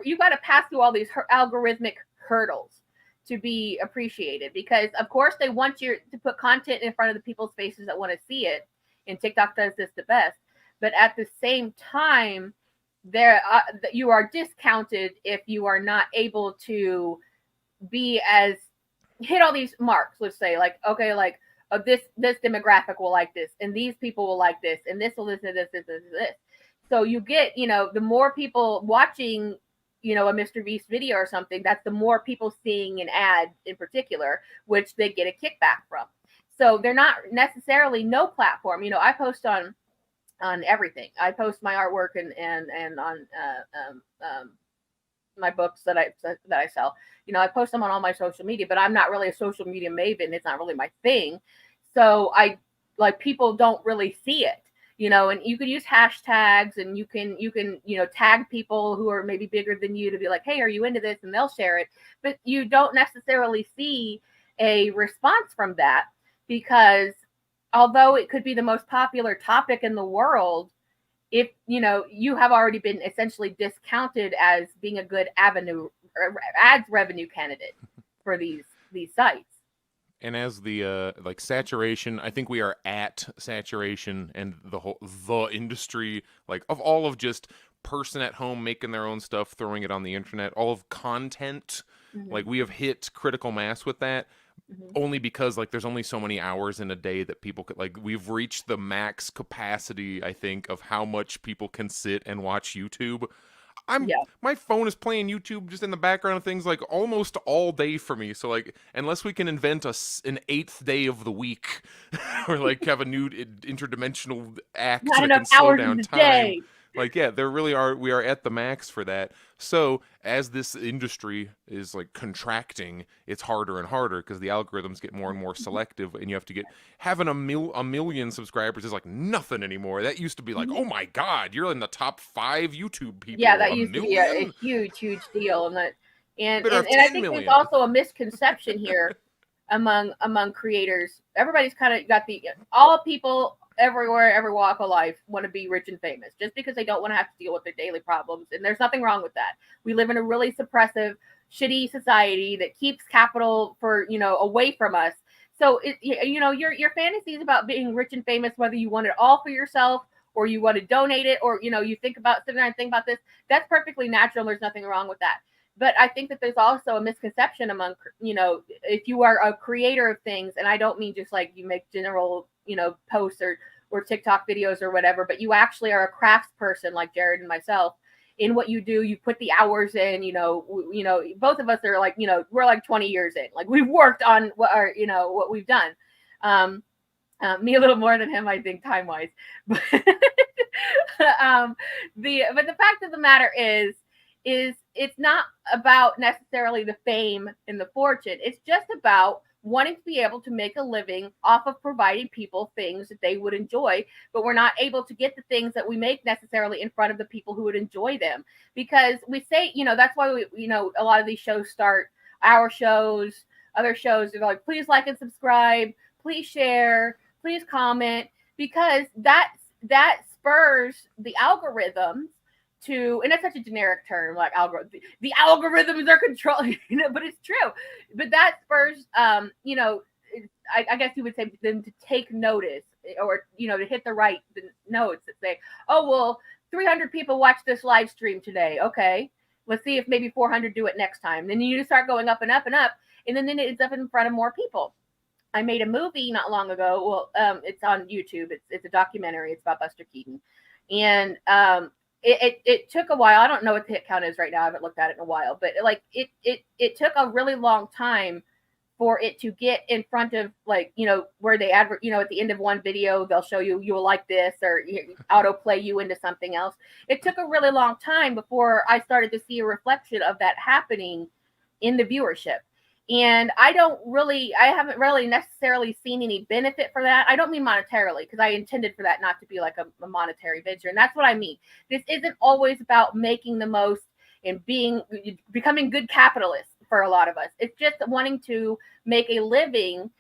Speaker 4: you got to pass through all these algorithmic hurdles to be appreciated, because of course they want you to put content in front of the people's faces that want to see it, and TikTok does this the best. But at the same time, you are discounted if you are not able to be as hit all these marks. Let's say, like, okay, like, this demographic will like this, and these people will like this, and this will listen to this. So you get, the more people watching, a Mr. Beast video or something, that's the more people seeing an ad in particular, which they get a kickback from. So they're not necessarily no platform. I post on everything. I post my artwork and on my books that I sell. I post them on all my social media, but I'm not really a social media maven. It's not really my thing. So people don't really see it. And you can use hashtags, and you can tag people who are maybe bigger than you to be like, hey, are you into this? And they'll share it. But you don't necessarily see a response from that, because although it could be the most popular topic in the world, if you have already been essentially discounted as being a good avenue or ads revenue candidate for these sites.
Speaker 3: And as the like saturation, I think we are at saturation, and the industry, like, of all of just person at home making their own stuff, throwing it on the internet, all of content, like, we have hit critical mass with that. Only because, like, there's only so many hours in a day that people could, like, we've reached the max capacity, I think, of how much people can sit and watch YouTube. My phone is playing YouTube just in the background of things, like, almost all day for me. So, like, unless we can invent an 8th day of the week, or like have a new interdimensional act
Speaker 4: Not
Speaker 3: that
Speaker 4: enough
Speaker 3: can slow
Speaker 4: hours
Speaker 3: down
Speaker 4: in the
Speaker 3: time.
Speaker 4: day.
Speaker 3: Like, yeah, we are at the max for that. So as this industry is, like, contracting, it's harder and harder because the algorithms get more and more selective, and you have to having a million subscribers is like nothing anymore. That used to be like, oh my God, you're in the top 5 YouTube people.
Speaker 4: Yeah, that used to be a huge deal, and I think there's also a misconception here among creators. Everybody's kind of got all people everywhere, every walk of life want to be rich and famous just because they don't want to have to deal with their daily problems. And there's nothing wrong with that. We live in a really suppressive, shitty society that keeps capital away from us. So your fantasies about being rich and famous, whether you want it all for yourself or you want to donate it, or you sit there and think about this, that's perfectly natural. There's nothing wrong with that. But I think that there's also a misconception among, if you are a creator of things, and I don't mean just like you make general, posts or TikTok videos or whatever, but you actually are a crafts person like Jared and myself. In what you do, you put the hours in, both of us are like, we're like 20 years in, like we've worked on what we've done. Me a little more than him, I think, time wise. But the fact of the matter is it's not about necessarily the fame and the fortune. It's just about wanting to be able to make a living off of providing people things that they would enjoy, but we're not able to get the things that we make necessarily in front of the people who would enjoy them. Because we say, that's why we, a lot of these shows start, our shows, other shows, they're like, please like and subscribe, please share, please comment, because that spurs the algorithms to, and that's such a generic term, like the algorithms are controlling, but it's true. But that spurs, I guess you would say them to take notice, or to hit the notes that say, oh well, 300 people watched this live stream today. Okay, let's see if maybe 400 do it next time. Then you just start going up and up and up, and then it's up in front of more people. I made a movie not long ago. Well, it's on YouTube. It's a documentary. It's about Buster Keaton, and it took a while. I don't know what the hit count is right now. I haven't looked at it in a while, but it took a really long time for it to get in front of, like, where they at the end of one video, they'll show you will like this, or autoplay you into something else. It took a really long time before I started to see a reflection of that happening in the viewership. And I haven't really necessarily seen any benefit for that. I don't mean monetarily, because I intended for that not to be like a monetary venture. And that's what I mean. This isn't always about making the most and becoming good capitalists for a lot of us. It's just wanting to make a living,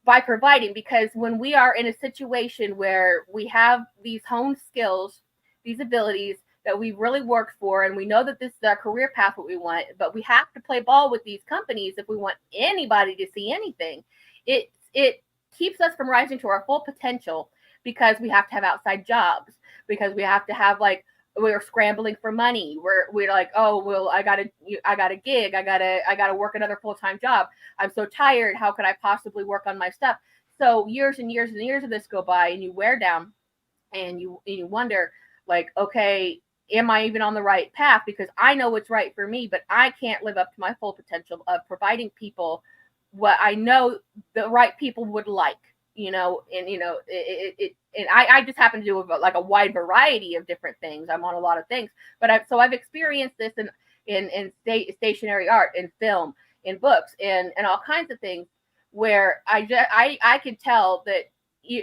Speaker 4: by providing, because when we are in a situation where we have these honed skills, these abilities that we really worked for, and we know that this is our career path, what we want, but we have to play ball with these companies if we want anybody to see anything. It keeps us from rising to our full potential, because we have to have outside jobs, because we have to have, like, we're scrambling for money. We're like, oh well, I got a gig, I gotta work another full-time job. I'm so tired. How could I possibly work on my stuff? So years and years and years of this go by, and you wear down, and you wonder, like, okay, am I even on the right path? Because I know what's right for me, but I can't live up to my full potential of providing people what I know the right people would like, and and I just happen to do like a wide variety of different things. I'm on a lot of things, but I've experienced this in stationary art, in film, in books, and all kinds of things, where I could tell that,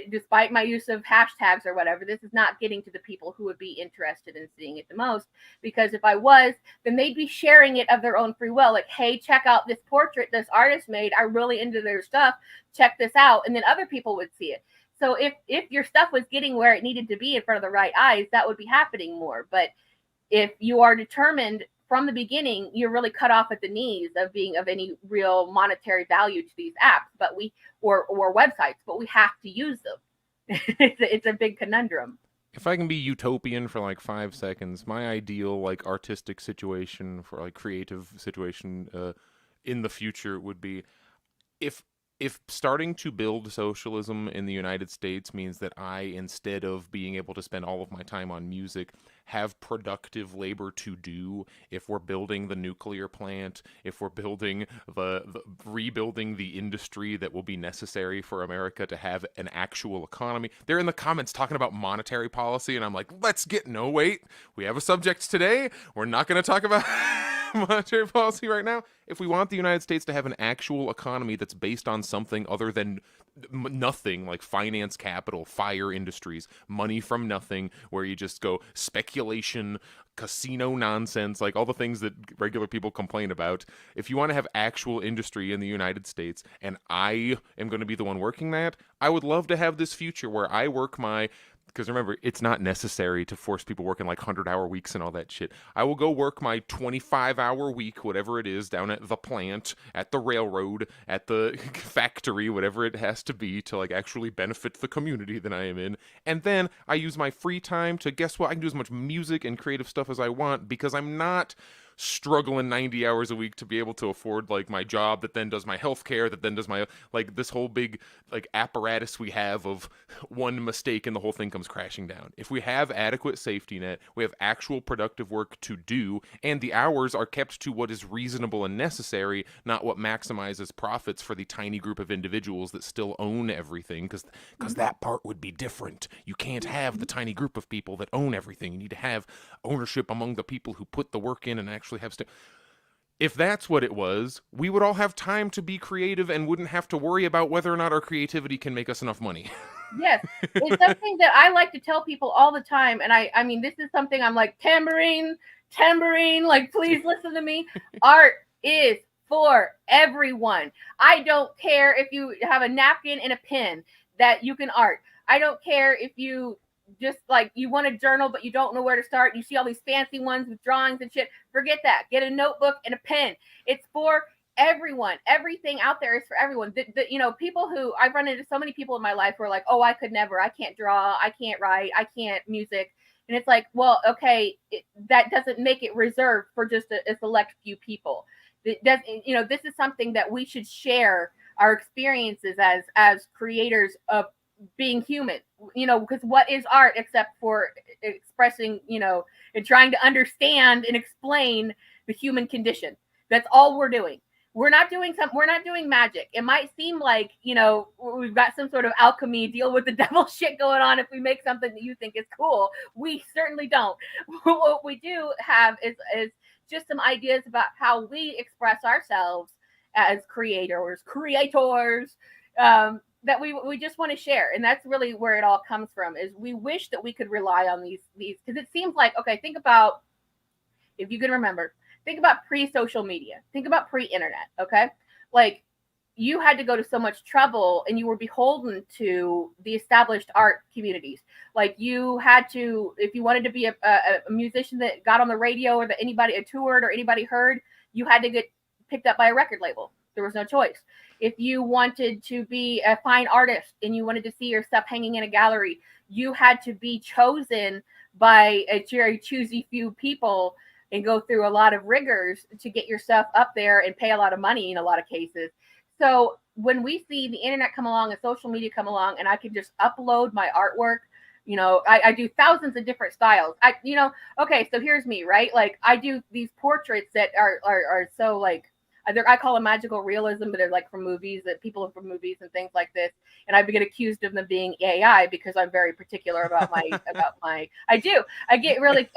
Speaker 4: despite my use of hashtags or whatever, this is not getting to the people who would be interested in seeing it the most. Because if I was, then they'd be sharing it of their own free will. Like, hey, check out this portrait this artist made. I'm really into their stuff. Check this out. And then other people would see it. So if your stuff was getting where it needed to be in front of the right eyes, that would be happening more. But if you are determined from the beginning, you're really cut off at the knees of being of any real monetary value to these apps, or websites, but we have to use them. It's a big conundrum.
Speaker 3: If I can be utopian for like 5 seconds, my ideal like artistic situation, for like creative situation in the future would be if starting to build socialism in the United States means that I, instead of being able to spend all of my time on music, have productive labor to do. If we're building the nuclear plant, if we're building rebuilding the industry that will be necessary for America to have an actual economy. They're in the comments talking about monetary policy, and I'm like, no, wait, we have a subject today. We're not going to talk about monetary policy right now. If we want the United States to have an actual economy that's based on something other than nothing, like finance capital, fire industries, money from nothing, where you just go speculation, casino nonsense, like all the things that regular people complain about. If you want to have actual industry in the United States, and I am going to be the one working that, I would love to have this future where I work because remember, it's not necessary to force people working like 100-hour weeks and all that shit. I will go work my 25-hour week, whatever it is, down at the plant, at the railroad, at the factory, whatever it has to be, to like actually benefit the community that I am in. And then I use my free time to, guess what? I can do as much music and creative stuff as I want, because I'm not struggling 90 hours a week to be able to afford like my job that then does my health care, that then does my, like, this whole big like apparatus we have of one mistake and the whole thing comes crashing down. If we have adequate safety net, we have actual productive work to do, and the hours are kept to what is reasonable and necessary, not what maximizes profits for the tiny group of individuals that still own everything, because that part would be different. You can't have the tiny group of people that own everything. You need to have ownership among the people who put the work in and actually have If that's what it was, we would all have time to be creative and wouldn't have to worry about whether or not our creativity can make us enough money.
Speaker 4: Yes, it's something that I like to tell people all the time, and I mean, this is something I'm like, tambourine, like, please listen to me. Art is for everyone. I don't care if you have a napkin and a pen that you can art. I don't care if you just like you want to journal but you don't know where to start. You see all these fancy ones with drawings and shit. Forget that. Get a notebook and a pen. It's for everyone. Everything out there is for everyone. People who I've run into, so many people in my life who are like, oh, I could never. I can't draw. I can't write. I can't music. And it's like, well, okay, that doesn't make it reserved for just a select few people. It does, this is something that we should share our experiences as creators of being human, because what is art except for expressing, and trying to understand and explain the human condition. That's all we're doing. We're not doing magic. It might seem like, we've got some sort of alchemy, deal with the devil shit going on if we make something that you think is cool. We certainly don't. What we do have is just some ideas about how we express ourselves as creators, that we just want to share. And that's really where it all comes from, is we wish that we could rely on these, because it seems like, okay, think about, if you can remember, think about pre-social media, think about pre-internet, okay? Like, you had to go to so much trouble and you were beholden to the established art communities. Like, you had to, if you wanted to be a musician that got on the radio, or that anybody toured or anybody heard, you had to get picked up by a record label. There was no choice. If you wanted to be a fine artist and you wanted to see your stuff hanging in a gallery, you had to be chosen by a very choosy few people and go through a lot of rigors to get your stuff up there and pay a lot of money in a lot of cases. So when we see the internet come along and social media come along, and I can just upload my artwork, I do thousands of different styles. Okay, so here's me, right? Like, I do these portraits that are so, like, I call them magical realism, but they're like from movies, that people from movies and things like this. And I get accused of them being AI because I'm very particular about I get really,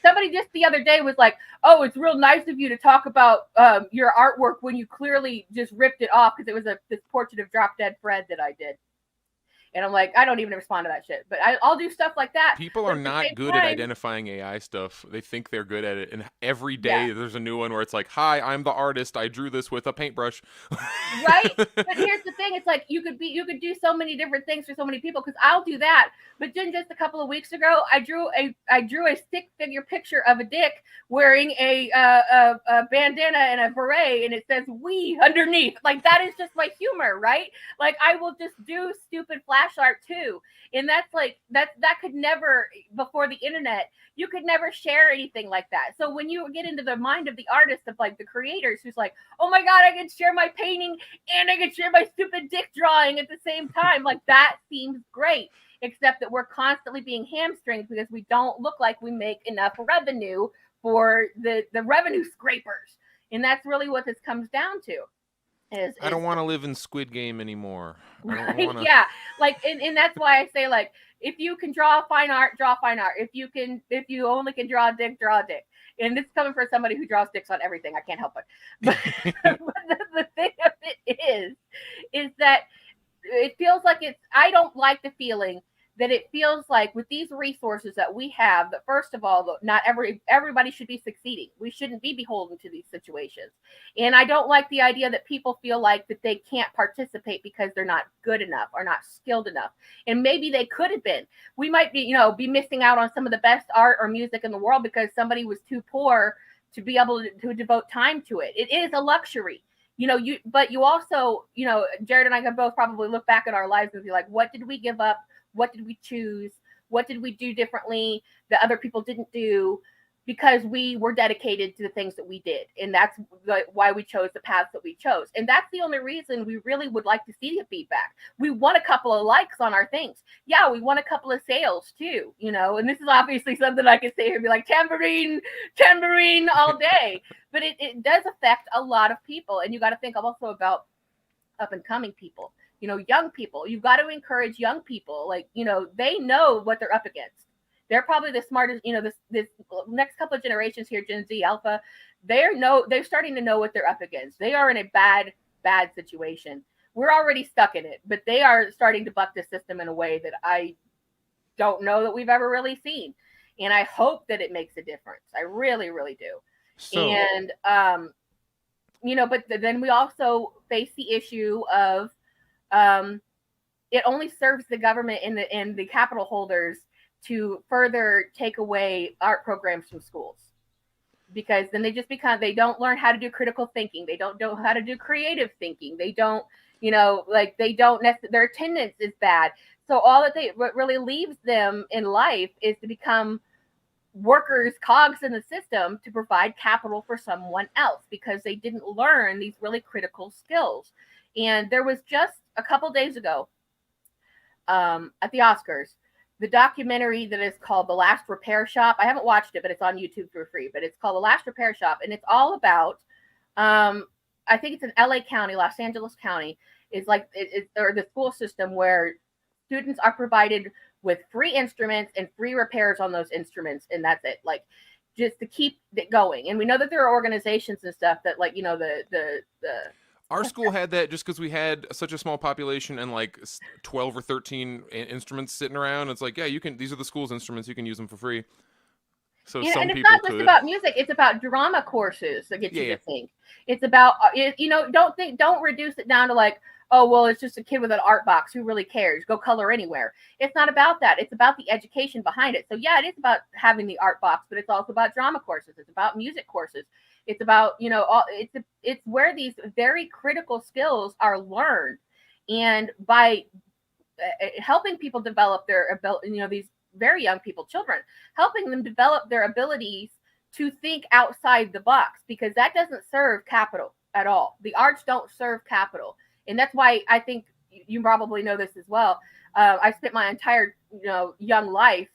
Speaker 4: somebody just the other day was like, oh, it's real nice of you to talk about your artwork when you clearly just ripped it off, because it was this portrait of Drop Dead Fred that I did. And I'm like, I don't even respond to that shit, but I'll do stuff like that.
Speaker 3: People are not good at identifying AI stuff. They think they're good at it, and every day there's a new one where it's like, "Hi, I'm the artist. I drew this with a paintbrush."
Speaker 4: Right, but here's the thing: it's like you could do so many different things for so many people. Because I'll do that, but then just a couple of weeks ago, I drew a stick figure picture of a dick wearing a bandana and a beret, and it says "we" underneath. Like, that is just my humor, right? Like, I will just do stupid flash art too, and that's like that could never, before the internet, you could never share anything like that. So when you get into the mind of the artist, of like the creators, who's like, oh my god, I can share my painting and I can share my stupid dick drawing at the same time, like, that seems great, except that we're constantly being hamstringed because we don't look like we make enough revenue for the revenue scrapers. And that's really what this comes down to.
Speaker 3: I don't want to live in Squid Game anymore.
Speaker 4: Right? Yeah, like, and that's why I say, like, if you can draw fine art, draw fine art. If you only can draw a dick, draw a dick. And this is coming from somebody who draws dicks on everything. I can't help it. But, but the thing of it is that it feels like I don't like the feeling that it feels like, with these resources that we have, that first of all, not everybody should be succeeding. We shouldn't be beholden to these situations. And I don't like the idea that people feel like that they can't participate because they're not good enough or not skilled enough. And maybe they could have been. We might be missing out on some of the best art or music in the world because somebody was too poor to be able to devote time to it. It is a luxury. But you also, Jared and I can both probably look back at our lives and be like, what did we give up? What did we choose? What did we do differently that other people didn't do? Because we were dedicated to the things that we did. And that's why we chose the paths that we chose. And that's the only reason we really would like to see the feedback. We want a couple of likes on our things. Yeah, we want a couple of sales too, and this is obviously something I could say here and be like, tambourine all day. But it does affect a lot of people. And you got to think also about up and coming people. Young people. You've got to encourage young people. Like, they know what they're up against. They're probably the smartest, this next couple of generations here, Gen Z, Alpha, they're starting to know what they're up against. They are in a bad situation. We're already stuck in it, but they are starting to buck the system in a way that I don't know that we've ever really seen. And I hope that it makes a difference. I really, really do. So, and, but then we also face the issue of, it only serves the government and the capital holders to further take away art programs from schools, because then they don't learn how to do critical thinking. They don't know how to do creative thinking. They don't, their attendance is bad. So all that what really leaves them in life is to become workers, cogs in the system to provide capital for someone else, because they didn't learn these really critical skills. And there was just a couple days ago at the Oscars, the documentary that is called The Last Repair Shop. I haven't watched it, but it's on YouTube for free. But it's called The Last Repair Shop. And it's all about, I think it's in LA County, Los Angeles County, is like, or the school system where students are provided with free instruments and free repairs on those instruments. And that's it. Like, just to keep it going. And we know that there are organizations and stuff that, like, the
Speaker 3: Our school had that just because we had such a small population and like 12 or 13 instruments sitting around. It's like, yeah, you can. These are the school's instruments. You can use them for free. So some
Speaker 4: and it's
Speaker 3: people
Speaker 4: not just
Speaker 3: could.
Speaker 4: about music; it's about drama courses that get you to think. It's about don't reduce it down to like, oh well, it's just a kid with an art box. Who really cares? Go color anywhere. It's not about that. It's about the education behind it. So yeah, it is about having the art box, but it's also about drama courses. It's about music courses. It's about it's where these very critical skills are learned, and by helping people develop their ability, these very young people, children, helping them develop their abilities to think outside the box, because that doesn't serve capital at all. The arts don't serve capital. And that's why I think you probably know this as well. I spent my entire, young life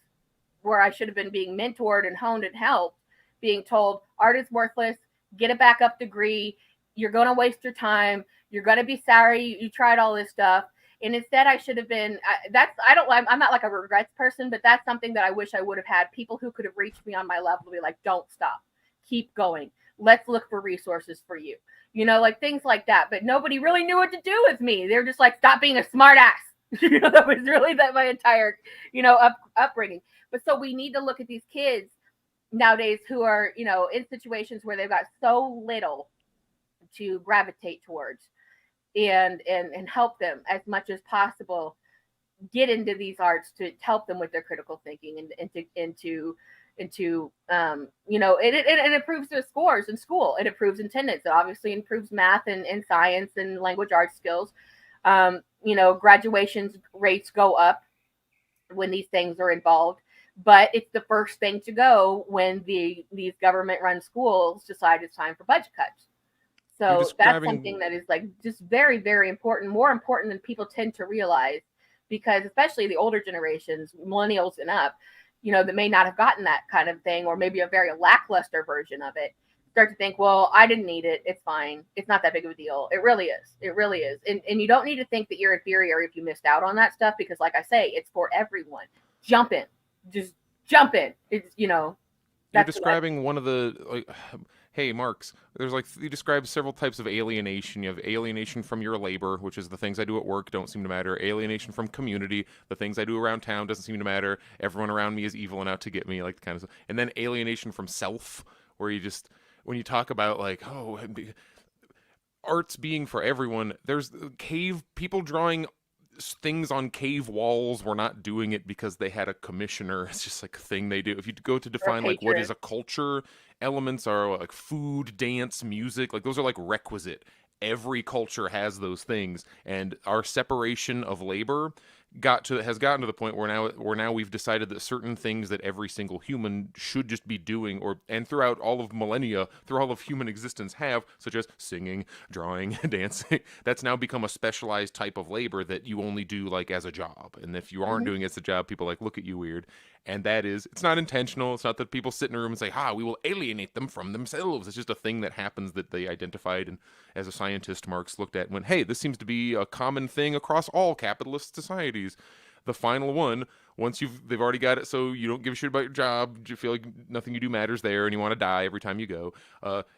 Speaker 4: where I should have been being mentored and honed and helped, being told art is worthless, get a backup degree, you're going to waste your time, you're going to be sorry you tried all this stuff. And instead, I should have been. I'm not like a regrets person, but that's something that I wish I would have had. People who could have reached me on my level to be like, "Don't stop, keep going. Let's look for resources for you." Like things like that. But nobody really knew what to do with me. They're just like, "Stop being a smart ass." That was really my entire, upbringing. But so we need to look at these kids nowadays who are, in situations where they've got so little to gravitate towards. And help them as much as possible get into these arts to help them with their critical thinking and it improves their scores in school. It improves attendance. It obviously improves math and science and language arts skills. Graduation rates go up when these things are involved, but it's the first thing to go when these government run schools decide it's time for budget cuts. So that's something that is like just very, very important, more important than people tend to realize, because especially the older generations, millennials and up, that may not have gotten that kind of thing, or maybe a very lackluster version of it, start to think, well, I didn't need it. It's fine. It's not that big of a deal. It really is. It really is. And you don't need to think that you're inferior if you missed out on that stuff, because like I say, it's for everyone. Jump in. Just jump in. It's,
Speaker 3: You're describing one of the, hey, Marx, you describe several types of alienation. You have alienation from your labor, which is the things I do at work don't seem to matter. Alienation from community, the things I do around town doesn't seem to matter. Everyone around me is evil and out to get me, like the kind of stuff. And then alienation from self, where you just, when you talk about like, oh, arts being for everyone, there's people drawing things on cave walls were not doing it because they had a commissioner. It's just like a thing they do. If you go to define like what is a culture, elements are like food, dance, music, like those are like requisite. Every culture has those things, and our separation of labor has gotten to the point where now we've decided that certain things that every single human should just be doing, and throughout all of millennia, through all of human existence have, such as singing, drawing, dancing, that's now become a specialized type of labor that you only do like as a job. And if you aren't doing it as a job, people like look at you weird. And that is, it's not intentional. It's not that people sit in a room and say, we will alienate them from themselves. It's just a thing that happens that they identified. And as a scientist, Marx looked at and went, hey, this seems to be a common thing across all capitalist societies. The final one, once they've already got it, so you don't give a shit about your job, you feel like nothing you do matters there, and you want to die every time you go.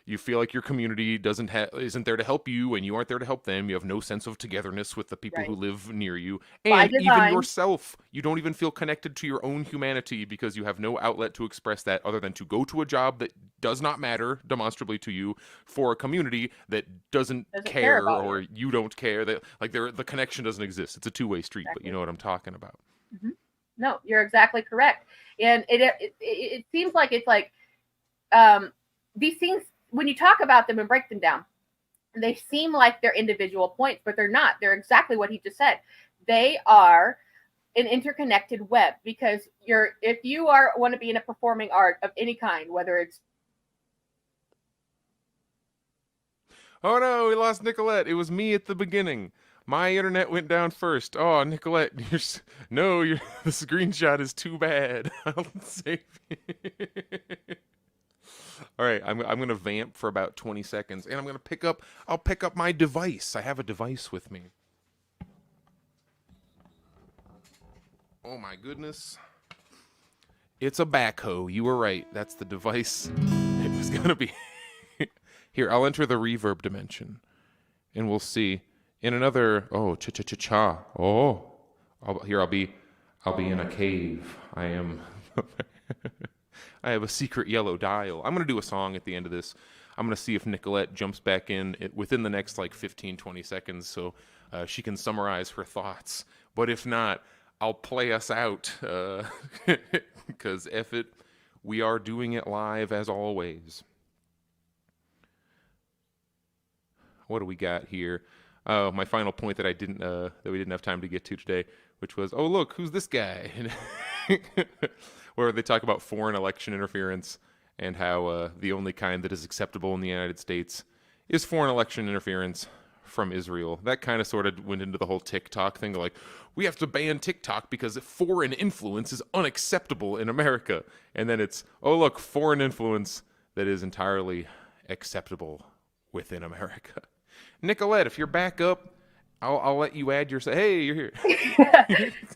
Speaker 3: You feel like your community isn't there to help you, and you aren't there to help them. You have no sense of togetherness with the people who live near you, and even yourself. You don't even feel connected to your own humanity because you have no outlet to express that other than to go to a job that does not matter demonstrably to you for a community that doesn't care, or you don't care. That like the connection doesn't exist. It's a two-way street, but you know what I'm talking about.
Speaker 4: Mm-hmm. No, you're exactly correct. And it seems like it's like these things, when you talk about them and break them down, they seem like they're individual points, but they're not. They're exactly what he just said. They are an interconnected web, because if you want to be in a performing art of any kind, whether it's
Speaker 3: oh no, we lost Nicolette. It was me at the beginning. My internet went down first. Oh, Nicolette, the screenshot is too bad. I'll save you. All right, I'm gonna vamp for about 20 seconds, and I'll pick up my device. I have a device with me. Oh my goodness. It's a backhoe. You were right. That's the device it was going to be. Here, I'll enter the reverb dimension, and we'll see. In another, oh, cha-cha-cha-cha. Oh, I'll be in a cave. I am, I have a secret yellow dial. I'm going to do a song at the end of this. I'm going to see if Nicolette jumps back in within the next like 15, 20 seconds so she can summarize her thoughts. But if not, I'll play us out because F it, we are doing it live as always. What do we got here? My final point that we didn't have time to get to today, which was, oh look, who's this guy? Where they talk about foreign election interference and how the only kind that is acceptable in the United States is foreign election interference from Israel. That kind of sort of went into the whole TikTok thing, like, we have to ban TikTok because foreign influence is unacceptable in America. And then it's, oh look, foreign influence that is entirely acceptable within America. Nicolette, if you're back up, I'll let you add your. Hey, you're here.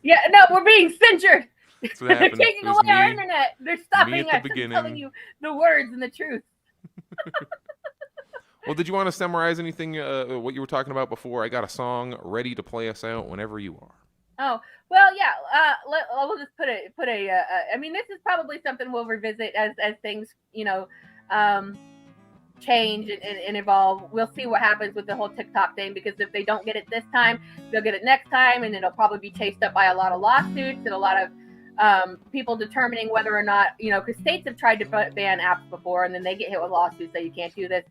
Speaker 4: Yeah, no, we're being censored.
Speaker 3: That's what
Speaker 4: They're
Speaker 3: happened.
Speaker 4: taking away our internet. They're stopping us from telling you the words and the truth.
Speaker 3: Well, did you want to summarize anything, what you were talking about before? I got a song ready to play us out whenever you are.
Speaker 4: Oh, well, yeah. We'll just put a. I mean, this is probably something we'll revisit as things, change and evolve. We'll see what happens with the whole TikTok thing, because if they don't get it this time, they'll get it next time, and it'll probably be chased up by a lot of lawsuits and a lot of people determining whether or not, because states have tried to ban apps before, and then they get hit with lawsuits that you can't do this.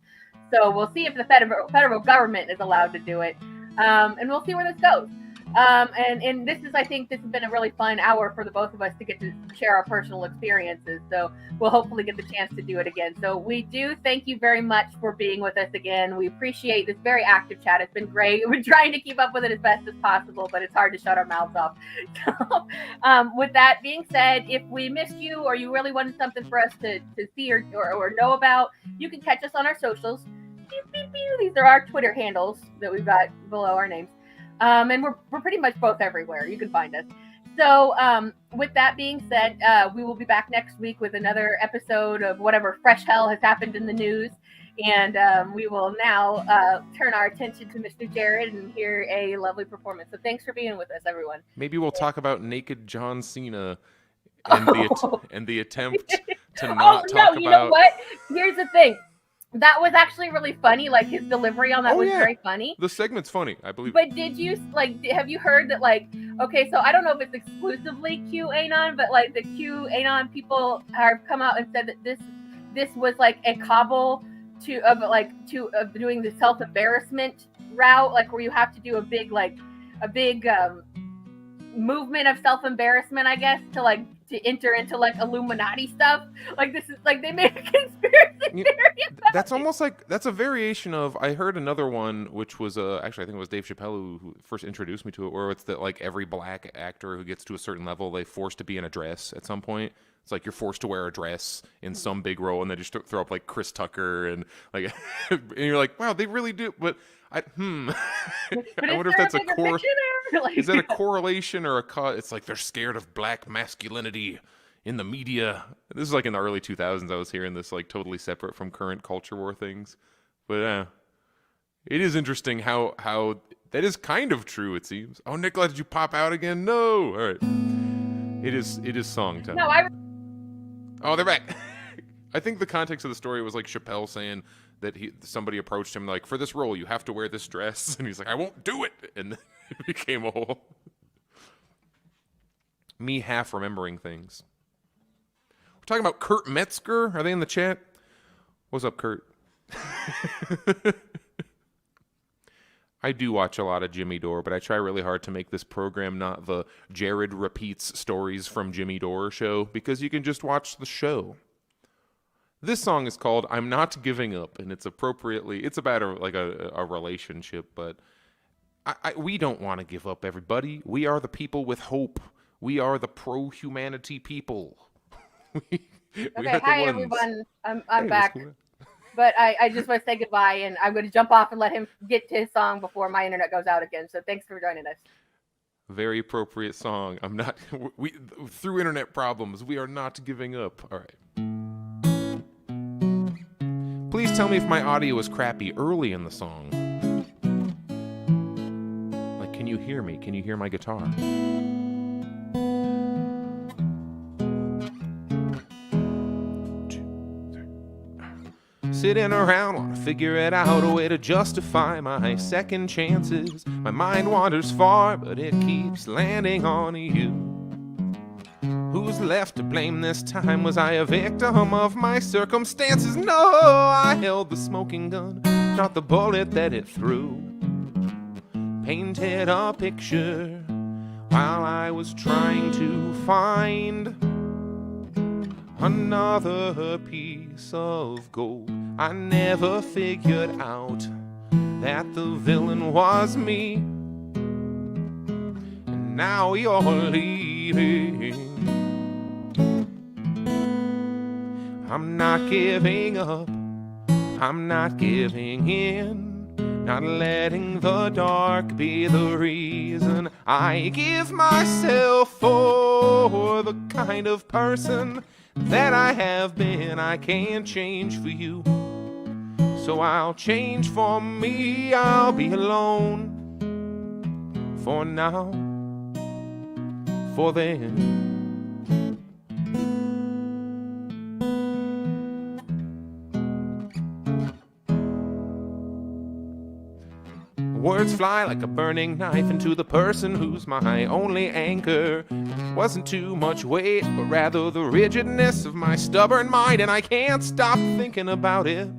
Speaker 4: So we'll see if the federal government is allowed to do it, and we'll see where this goes. And this is, I think this has been a really fun hour for the both of us to get to share our personal experiences. So we'll hopefully get the chance to do it again. So we do thank you very much for being with us again. We appreciate this very active chat. It's been great. We're trying to keep up with it as best as possible, but it's hard to shut our mouths off. So with that being said, if we missed you or you really wanted something for us to see or know about, you can catch us on our socials. Beep, beep, beep. These are our Twitter handles that we've got below our names. And we're pretty much both everywhere. You can find us. So with that being said, we will be back next week with another episode of whatever fresh hell has happened in the news. And we will now turn our attention to Mr. Jared and hear a lovely performance. So thanks for being with us, everyone.
Speaker 3: Maybe we'll talk about naked John Cena and the attempt to not talk about...
Speaker 4: You know what? Here's the thing. That was actually really funny. Like, his delivery on that was very funny.
Speaker 3: The segment's funny, I believe.
Speaker 4: But did you, have you heard that, okay, so I don't know if it's exclusively QAnon, but, the QAnon people have come out and said that this was, a cobble of doing the self-embarrassment route, where you have to do a big movement of self-embarrassment, I guess, to enter into Illuminati stuff. This is they made a conspiracy theory about
Speaker 3: that's almost that's a variation of, I heard another one, which was actually I think it was Dave Chappelle who first introduced me to it, where it's that every black actor who gets to a certain level, they forced to be in a dress at some point. It's you're forced to wear a dress in some big role, and they just throw up Chris Tucker and and you're like, wow, they really do. But I wonder if that's a core. Is that a correlation or a cause? It's they're scared of black masculinity in the media. This is in the early 2000s. I was hearing this totally separate from current culture war things. But it is interesting how that is kind of true, it seems. Oh, Nicolette, did you pop out again? No. All right. It is song time.
Speaker 4: No,
Speaker 3: Oh, they're back. I think the context of the story was Chappelle saying that somebody approached him for this role you have to wear this dress, and he's I won't do it, and then it became a whole me half remembering things. We're talking about Kurt Metzger. Are they in the chat? What's up, Kurt? I do watch a lot of Jimmy Dore, but I try really hard to make this program not the Jared repeats stories from Jimmy Dore show, because you can just watch the show. This song is called I'm Not Giving Up, and it's about a relationship, but we don't want to give up, everybody. We are the people with hope. We are the pro-humanity people.
Speaker 4: Okay, hi, everyone. I'm back. But I just want to say goodbye, and I'm going to jump off and let him get to his song before my internet goes out again. So thanks for joining us.
Speaker 3: Very appropriate song. I'm not. We through internet problems, we are not giving up. All right. Please tell me if my audio is crappy early in the song. Like, can you hear me? Can you hear my guitar? Sitting around, wanna figure it out, a way to justify my second chances. My mind wanders far, but it keeps landing on you. Who's left to blame this time? Was I a victim of my circumstances? No, I held the smoking gun, not the bullet that it threw. Painted a picture while I was trying to find another piece of gold. I never figured out that the villain was me. And now you're leaving. I'm not giving up. I'm not giving in. Not letting the dark be the reason I give myself for the kind of person that I have been. I can't change for you, so I'll change for me. I'll be alone for now, for then. Words fly like a burning knife into the person who's my only anchor. Wasn't too much weight, but rather the rigidness of my stubborn mind, and I can't stop thinking about it.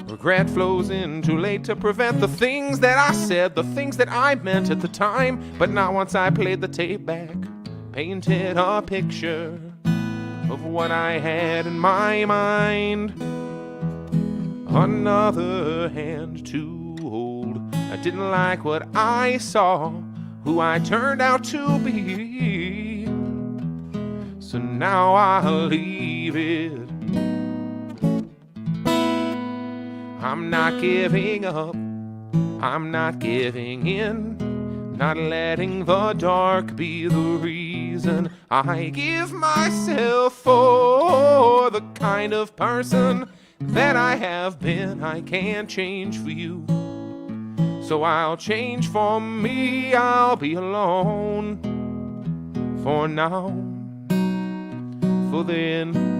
Speaker 3: Regret flows in too late to prevent the things that I said, the things that I meant at the time, but not once I played the tape back. Painted a picture of what I had in my mind. Another hand to hold. I didn't like what I saw, who I turned out to be. So now I'll leave it. I'm not giving up. I'm not giving in. Not letting the dark be the reason I give myself for the kind of person that I have been. I can't change for you, so I'll change for me. I'll be alone for now, for then.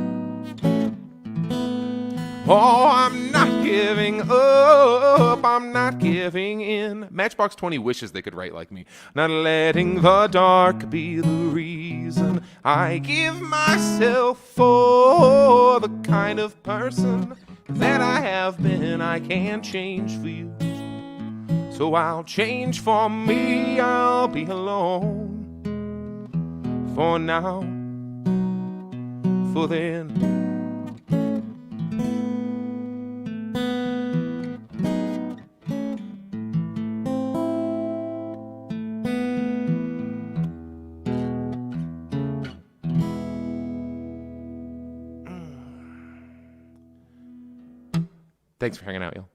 Speaker 3: Oh, I'm not giving up, I'm not giving in. Matchbox 20 wishes they could write like me. Not letting the dark be the reason I give myself for the kind of person that I have been. I can't change for you, so I'll change for me. I'll be alone for now, for then. Thanks for hanging out, y'all.